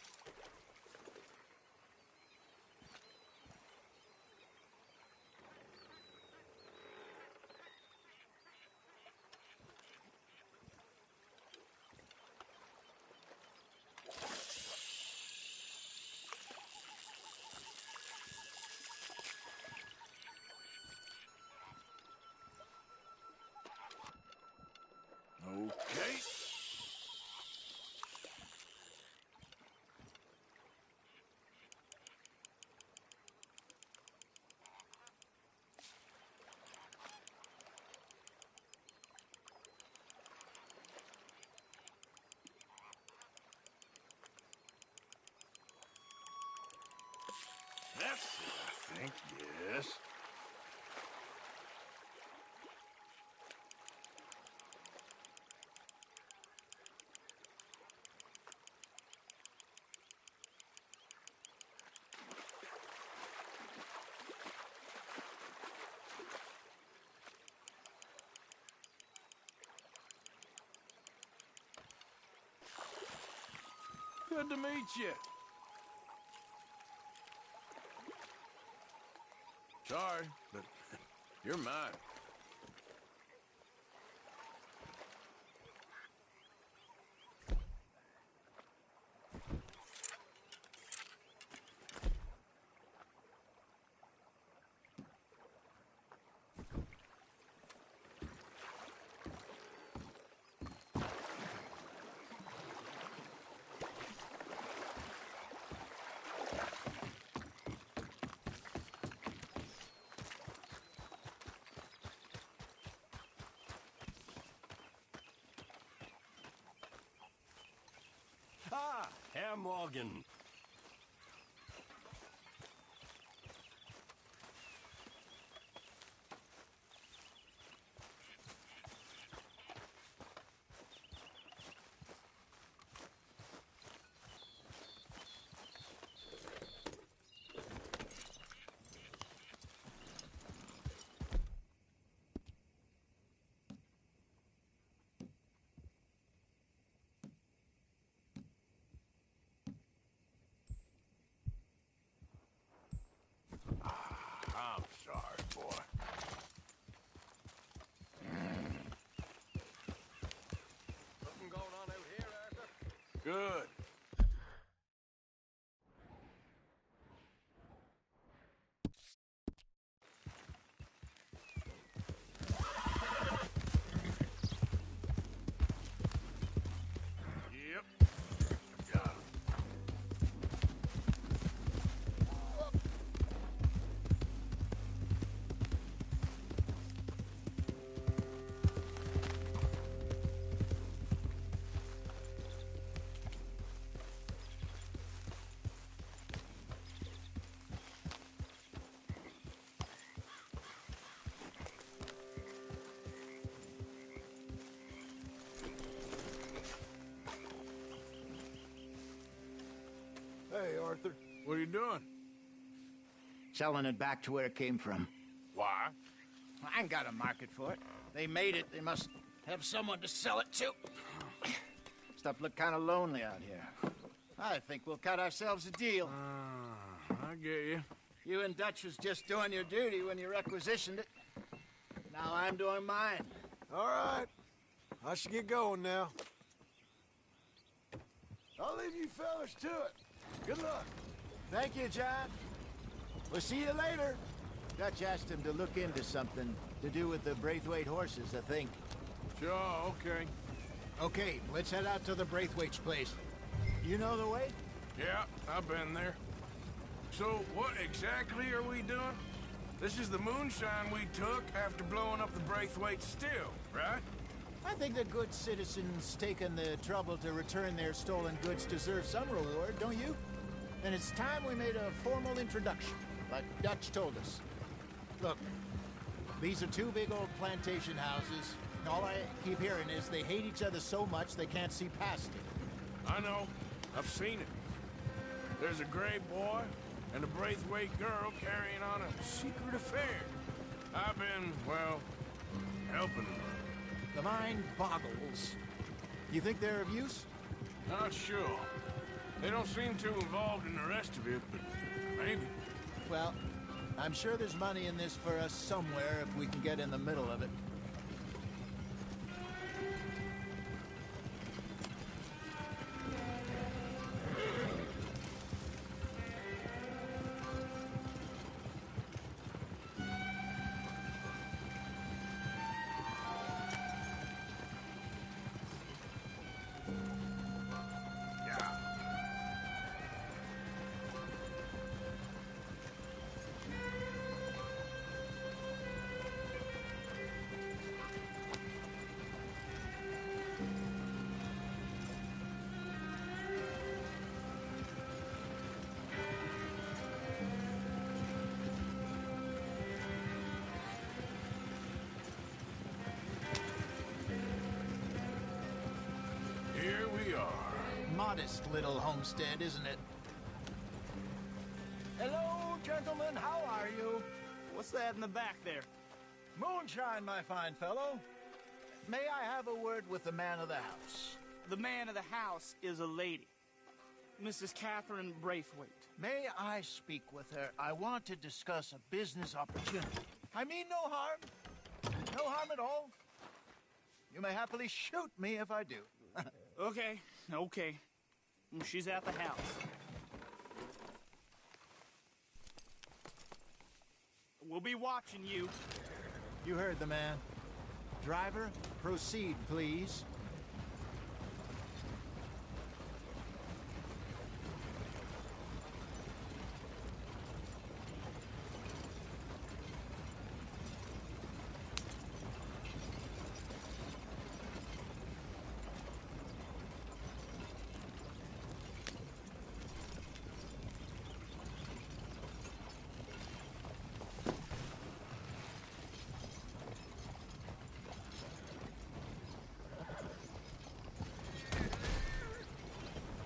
Okay. guess. Good to meet you. Sorry, but you're mine. Ah, Herr Morgan. I'm sorry, boy. Something going on out here, Arthur? Good. Yep. Got him. Hey, Arthur. What are you doing? Selling it back to where it came from. Why? I ain't got a market for it. They made it. They must have someone to sell it to. Stuff look kind of lonely out here. I think we'll cut ourselves a deal. I get you. You and Dutch was just doing your duty when you requisitioned it. Now I'm doing mine. All right. I should get going now. I'll leave you fellas to it. Good luck. Thank you, John. We'll see you later. Dutch asked him to look into something to do with the Braithwaite horses, I think. Sure, okay. Okay, let's head out to the Braithwaite's place. You know the way? Yeah, I've been there. So, what exactly are we doing? This is the moonshine we took after blowing up the Braithwaite still, right? I think the good citizens taking the trouble to return their stolen goods deserve some reward, don't you? And it's time we made a formal introduction, like Dutch told us. Look, these are two big old plantation houses. All I keep hearing is they hate each other so much they can't see past it. I know. I've seen it. There's a gray boy and a Braithwaite girl carrying on a secret affair. I've been, well, helping them. The mind boggles. You think they're of use? Not sure. They don't seem too involved in the rest of it, but maybe. Well, I'm sure there's money in this for us somewhere if we can get in the middle of it. modest little homestead, isn't it? Hello, gentlemen. How are you? What's that in the back there? Moonshine, my fine fellow. May I have a word with the man of the house? The man of the house is a lady. Mrs. Catherine Braithwaite. May I speak with her? I want to discuss a business opportunity. I mean no harm. No harm at all. You may happily shoot me if I do. Okay. She's at the house. We'll be watching you. You heard the man. Driver, proceed, please.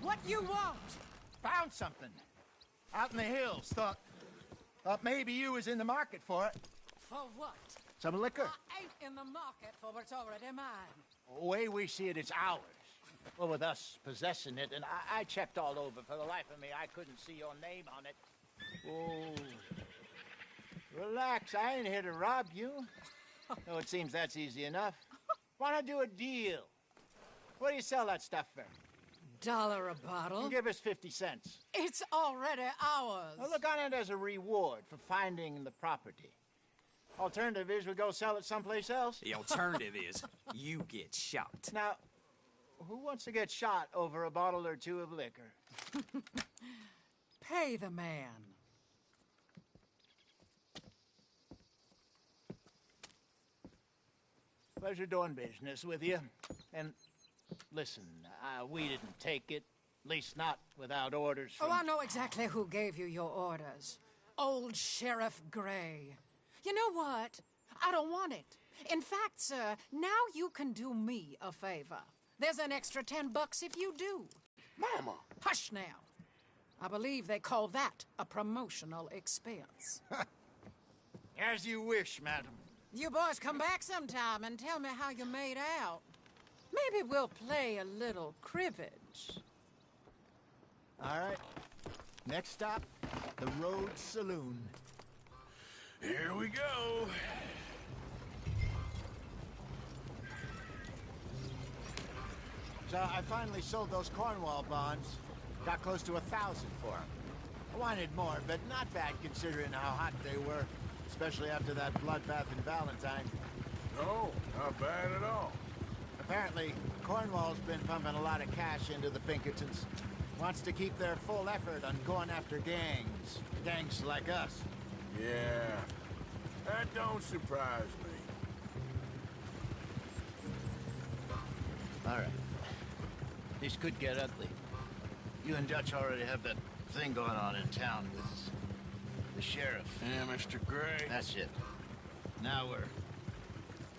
What you want? Found something. Out in the hills. Thought maybe you was in the market for it. For what? Some liquor. I ain't in the market for what's already mine. The way we see it, it's ours. Well, with us possessing it, and I checked all over. For the life of me, I couldn't see your name on it. Oh. Relax, I ain't here to rob you. No, it seems that's easy enough. Why not do a deal? What do you sell that stuff for? $1 a bottle? Give us 50 cents. It's already ours. Well, look on it as a reward for finding the property. Alternative is we go sell it someplace else. The alternative is you get shot. Now, who wants to get shot over a bottle or two of liquor? Pay the man. Pleasure doing business with you. And listen, we didn't take it. At least not without orders from... Oh, I know exactly who gave you your orders. Old Sheriff Gray. You know what? I don't want it. In fact, sir, now you can do me a favor. There's an extra $10 if you do. Mama! Hush now. I believe they call that a promotional expense. As you wish, madam. You boys come back sometime and tell me how you made out. Maybe we'll play a little cribbage. All right. Next stop, the Road Saloon. Here we go. So I finally sold those Cornwall bonds. Got close to 1,000 for them. I wanted more, but not bad considering how hot they were. Especially after that bloodbath in Valentine. No, not bad at all. Apparently, Cornwall's been pumping a lot of cash into the Pinkertons. Wants to keep their full effort on going after gangs. Gangs like us. Yeah, that don't surprise me. All right. This could get ugly. You and Dutch already have that thing going on in town with the sheriff. Yeah, Mr. Gray. That's it. Now we're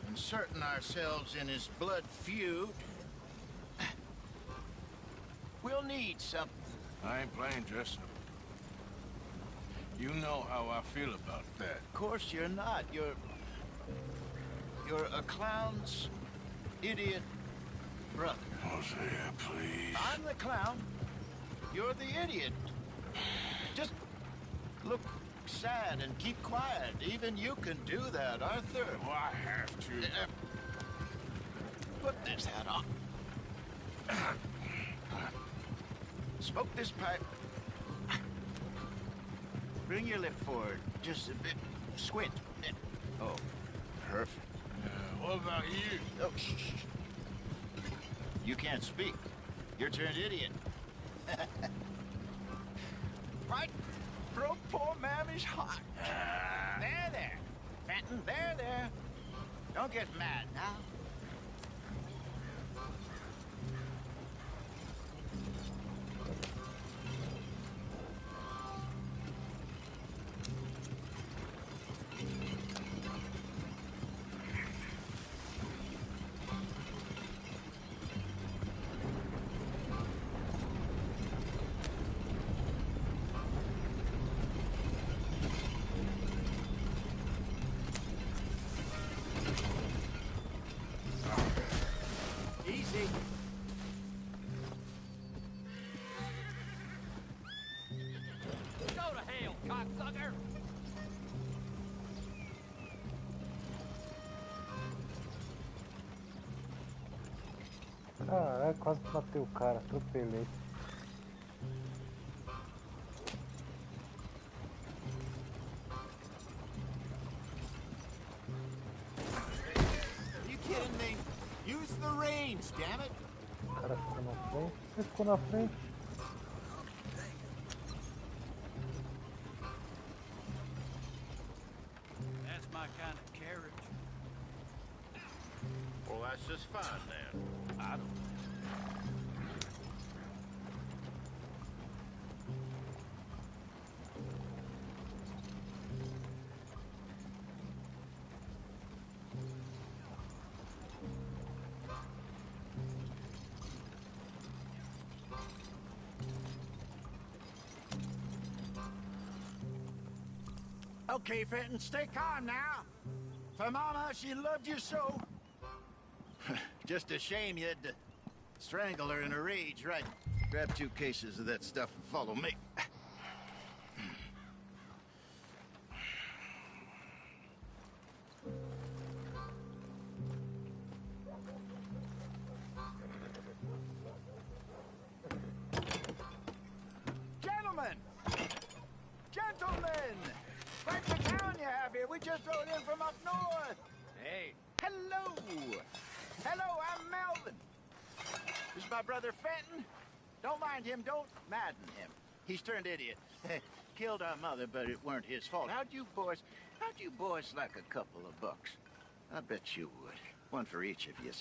inserting ourselves in his blood feud. We'll need something. I ain't playing dress up. You know how I feel about that. Of course you're not. You're a clown's idiot brother. Hosea, please. I'm the clown. You're the idiot. Just look sad and keep quiet. Even you can do that, Arthur. Oh, I have to. Put this hat on. Smoke this pipe. Bring your lip forward just a bit. Squint. Oh, perfect. What about you? Oh, shh. You can't speak. You're turned idiot. Right? Broke poor Mammy's heart. There. Fenton, there. Don't get mad now. me. Go to hell, cocksucker! Caralho, quase matei o cara, atropelei. Are you kidding me? Use the reins, damn it! O cara ficou na frente. Você ficou na frente? That's my kind of carriage. Well, that's just fine then. I don't. Okay, Fenton, stay calm now. For Mama, she loved you so. Just a shame you had to strangle her in a rage, right? Grab 2 cases of that stuff and follow me. Gentlemen! Gentlemen! Quite the town you have here. We just rode in from up north. Hey. Hello! Hello, I'm Melvin. This is my brother Fenton. Don't mind him, don't madden him. He's turned idiot. Killed our mother, but it weren't his fault. How'd you boys like a couple of bucks? I bet you would. One for each of you.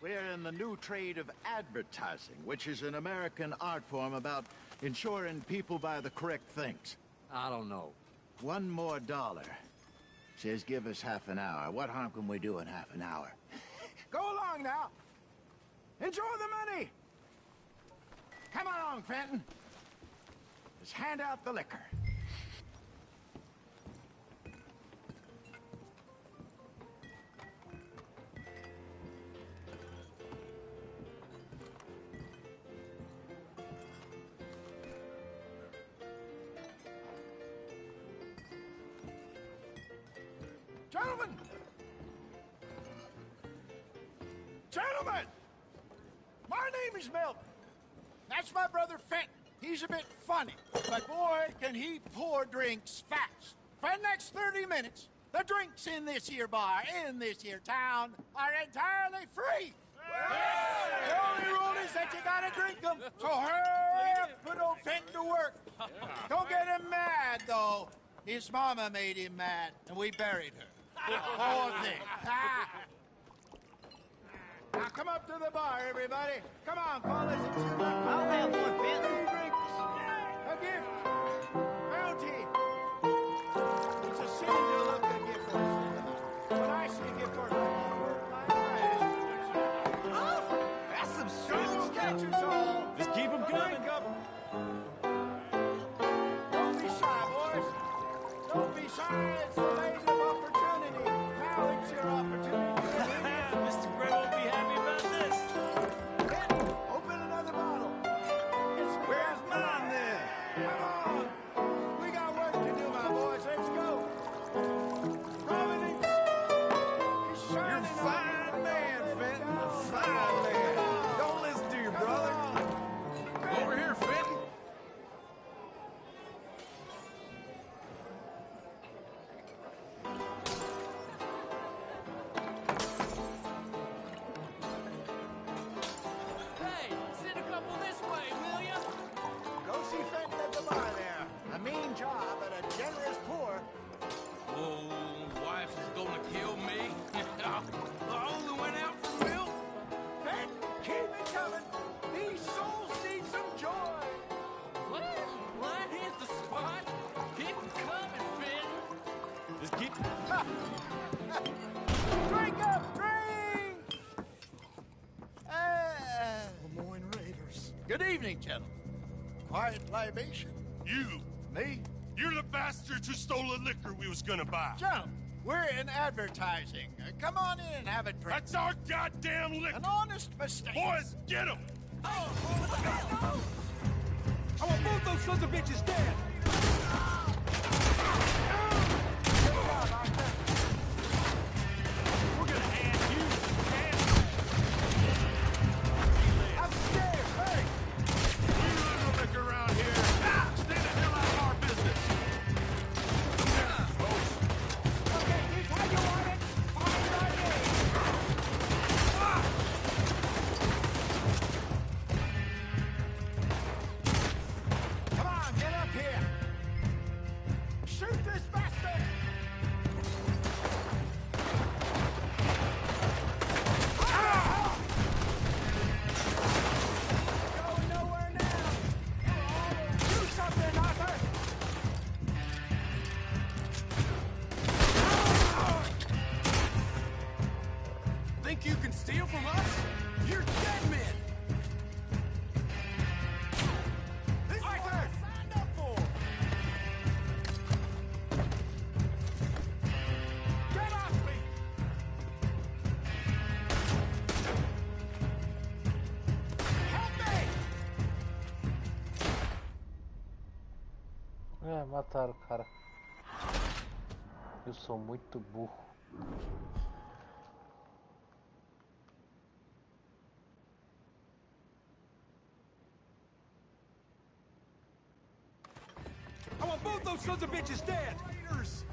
We're in the new trade of advertising, which is an American art form about ensuring people buy the correct things. I don't know. $1 more. Says give us half an hour. What harm can we do in half an hour? Go along now. Enjoy the money. Come along, Fenton. Let's hand out the liquor. Gentlemen! Gentlemen! My name is Melvin. That's my brother Fenton. He's a bit funny, but boy, can he pour drinks fast. For the next 30 minutes, the drinks in this here bar, in this here town, are entirely free. The only rule is that you gotta drink them. So hurry up, put old Fenton to work. Don't get him mad, though. His mama made him mad, and we buried her. Poor thing. Now come up to the bar, everybody. Come on, fellas. I'll have one, Fenton. A gift. Bounty. It's a sin to look at gift horses. When I see gift horses, I work my ass. Oh, that's some strong catchers all. Just keep them coming. Don't be shy, boys. Don't be shy. It's the lazy of opportunity. Now it's your opportunity. Mr. Gray won't be happy about this. Fenton, open another bottle. Where's mine then? Come on. We got work to do, my boys. Let's go. Providence is shining. You're a fine man, Fenton. A fine man. Don't listen to your brother. Over here, Fenton. Hey, send a couple this way, will ya? Go see Fenton at the bar there. A mean job at a generous pour. Oh, wife is gonna kill me. I only went out for milk. Fenton, keep it coming. These souls need some joy. Well, here's the spot. Keep them coming, Fenton. Just keep... Drink up, drink! Lemoyne Raiders. Good evening, gentlemen. Quiet libation. You! Me? You're the bastards who stole the liquor we was gonna buy. Gentlemen, We're in advertising. Come on in and have a drink. That's our goddamn liquor. An honest mistake. Boys, get him! Oh, I want both those sons of bitches dead! We're gonna hand you I'm scared! Hey! You learn to liquor around here. Stay the hell out of our business! Okay, here's how you want it. Fine by me. Come on, get up here. Shoot this bastard! Going nowhere now. Do something, Arthur! Think you can steal from us? You're dead men! This Arthur! Is what I signed up for! Get off me! Help me! Mataram o cara. Eu sou muito burro. I want both those sons of bitches dead! Raiders!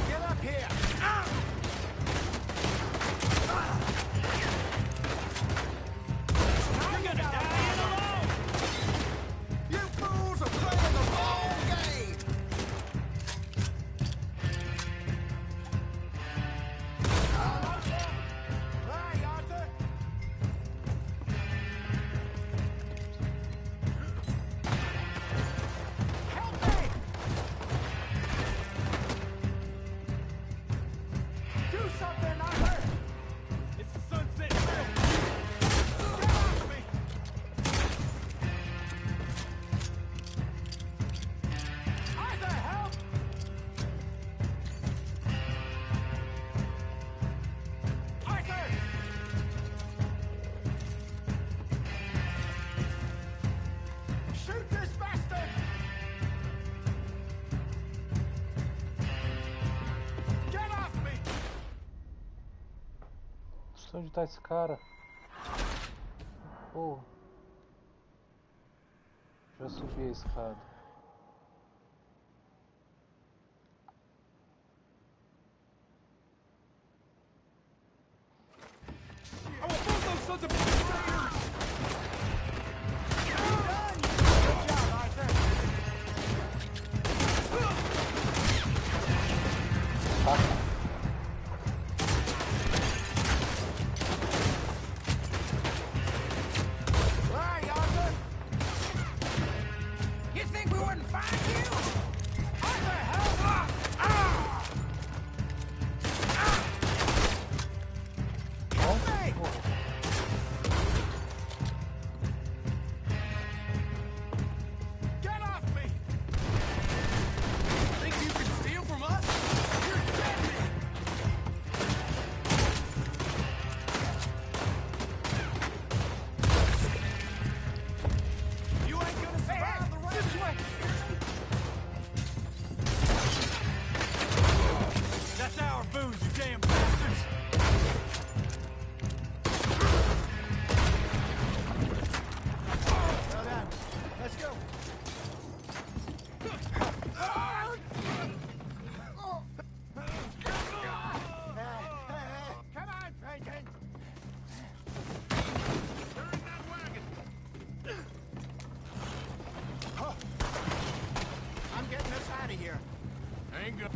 Get up here! You're gonna die alone! You fools are playing the wrong game! Hi, Arthur! Help me! Do something, Arthur! It's the Sunset Strip! Get off me! Arthur, help! Arthur! Shoot this bastard! Get off me! Onde tá esse cara? Porra. Já subi a escada. I want both those sons of bitches raiders! Good job, Arthur! Hi, Arthur! You think we wouldn't find you? Arthur, help! Help me! Get off me! Think you can steal from us? You're dead men! You ain't gonna survive the rest. This way! out of here. Ain't gonna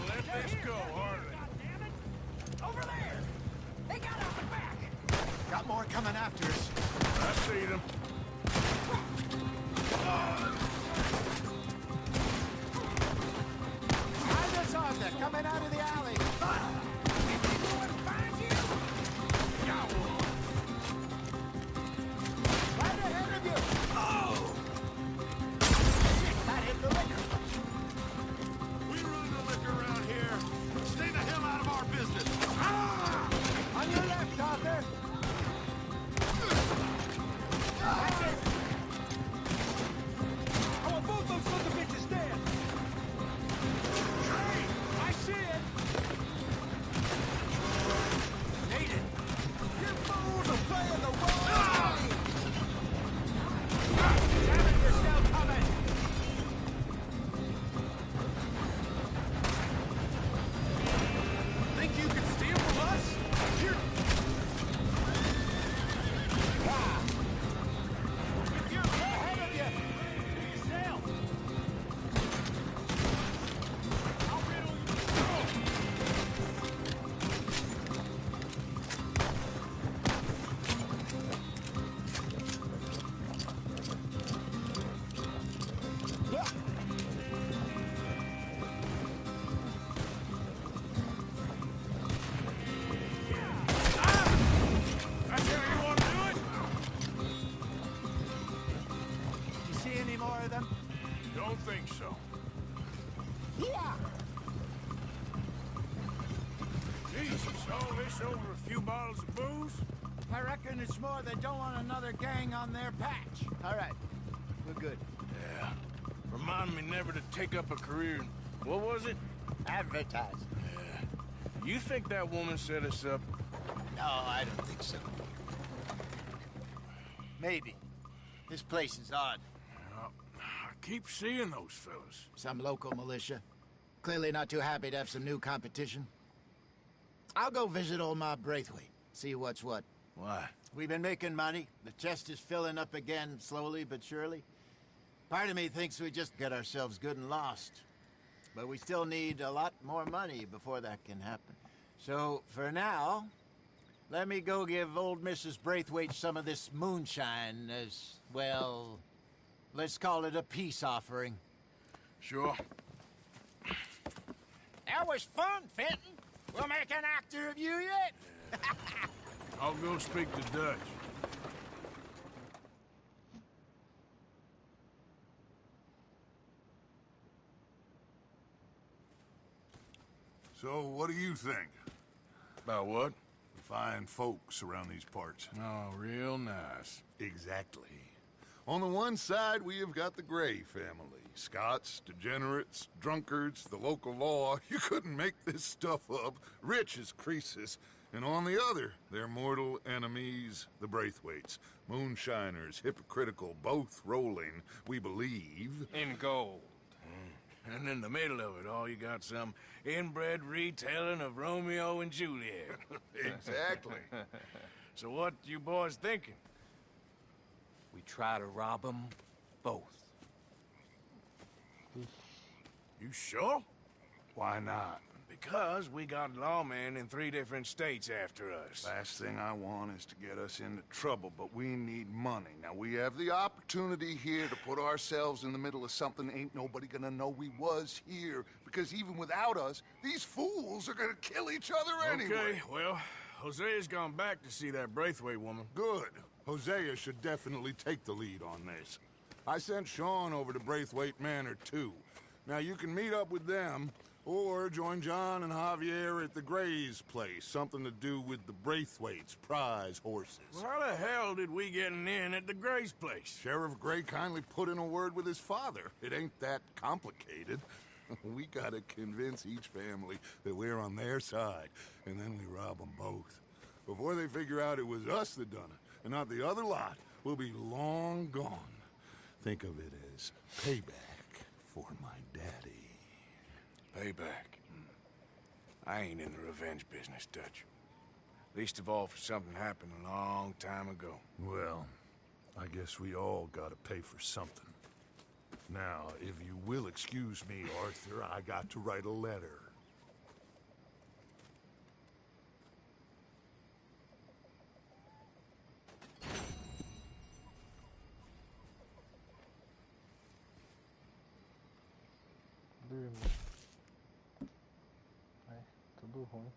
let this go, are they? Over there! They got out the back! Got more coming after us. I see them. Behind us, Arthur, coming out of the alley. Right ahead of you. Oh! That hit the liquor. We run the liquor around here. Stay the hell out of our business. Ah! On your left, Arthur. That's it. I want both those sons of bitches dead! Hey! I see it! Needed. You fools are playing the wrong game. Damn it, you're still coming. Think you can steal from us? Here! You're ahead of you. Yourself! I'll riddle you. That's how you want to do it? You see any more of them? Don't think so. Yeah. Jesus, all this over a few bottles of booze? I reckon it's more they don't want another gang on their patch. All right. We're good. Yeah. Remind me never to take up a career in, what was it? Advertising. Yeah. You think that woman set us up? No, I don't think so. Maybe. This place is odd. I keep seeing those fellas. Some local militia. Clearly not too happy to have some new competition. I'll go visit old Mob Braithwaite. See what's what. Why? We've been making money. The chest is filling up again, slowly but surely. Part of me thinks we just get ourselves good and lost. But we still need a lot more money before that can happen. So, for now, let me go give old Mrs. Braithwaite some of this moonshine as, well, let's call it a peace offering. Sure. That was fun, Fenton. We'll make an actor of you yet. I'll go speak to Dutch. So, what do you think? About what? The fine folks around these parts. Oh, real nice. Exactly. On the one side, we have got the Gray family. Scots, degenerates, drunkards, the local law. You couldn't make this stuff up. Rich as Croesus. And on the other, their mortal enemies, the Braithwaites. Moonshiners, hypocritical, both rolling, we believe. In gold. And in the middle of it all, you got some inbred retelling of Romeo and Juliet. Exactly. So what you boys thinking? We try to rob them both. You sure? Why not? Because we got lawmen in 3 different states after us. Last thing I want is to get us into trouble, but we need money. Now, we have the opportunity here to put ourselves in the middle of something ain't nobody gonna know we was here, because even without us, these fools are gonna kill each other anyway. Okay, well, Hosea's gone back to see that Braithwaite woman. Good. Hosea should definitely take the lead on this. I sent Sean over to Braithwaite Manor, too. Now, you can meet up with them, or join John and Javier at the Gray's place. Something to do with the Braithwaite's prize horses. Well, how the hell did we get in at the Gray's place? Sheriff Gray kindly put in a word with his father. It ain't that complicated. We gotta convince each family that we're on their side, and then we rob them both. Before they figure out it was us that done it, and not the other lot, we'll be long gone. Think of it as payback for my daddy. Payback. I ain't in the revenge business, Dutch. Least of all for something happened a long time ago. Well, I guess we all gotta pay for something. Now, if you will excuse me, Arthur, I got to write a letter. Durmo. Ai, tudo ruim.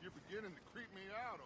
You're beginning to creep me out.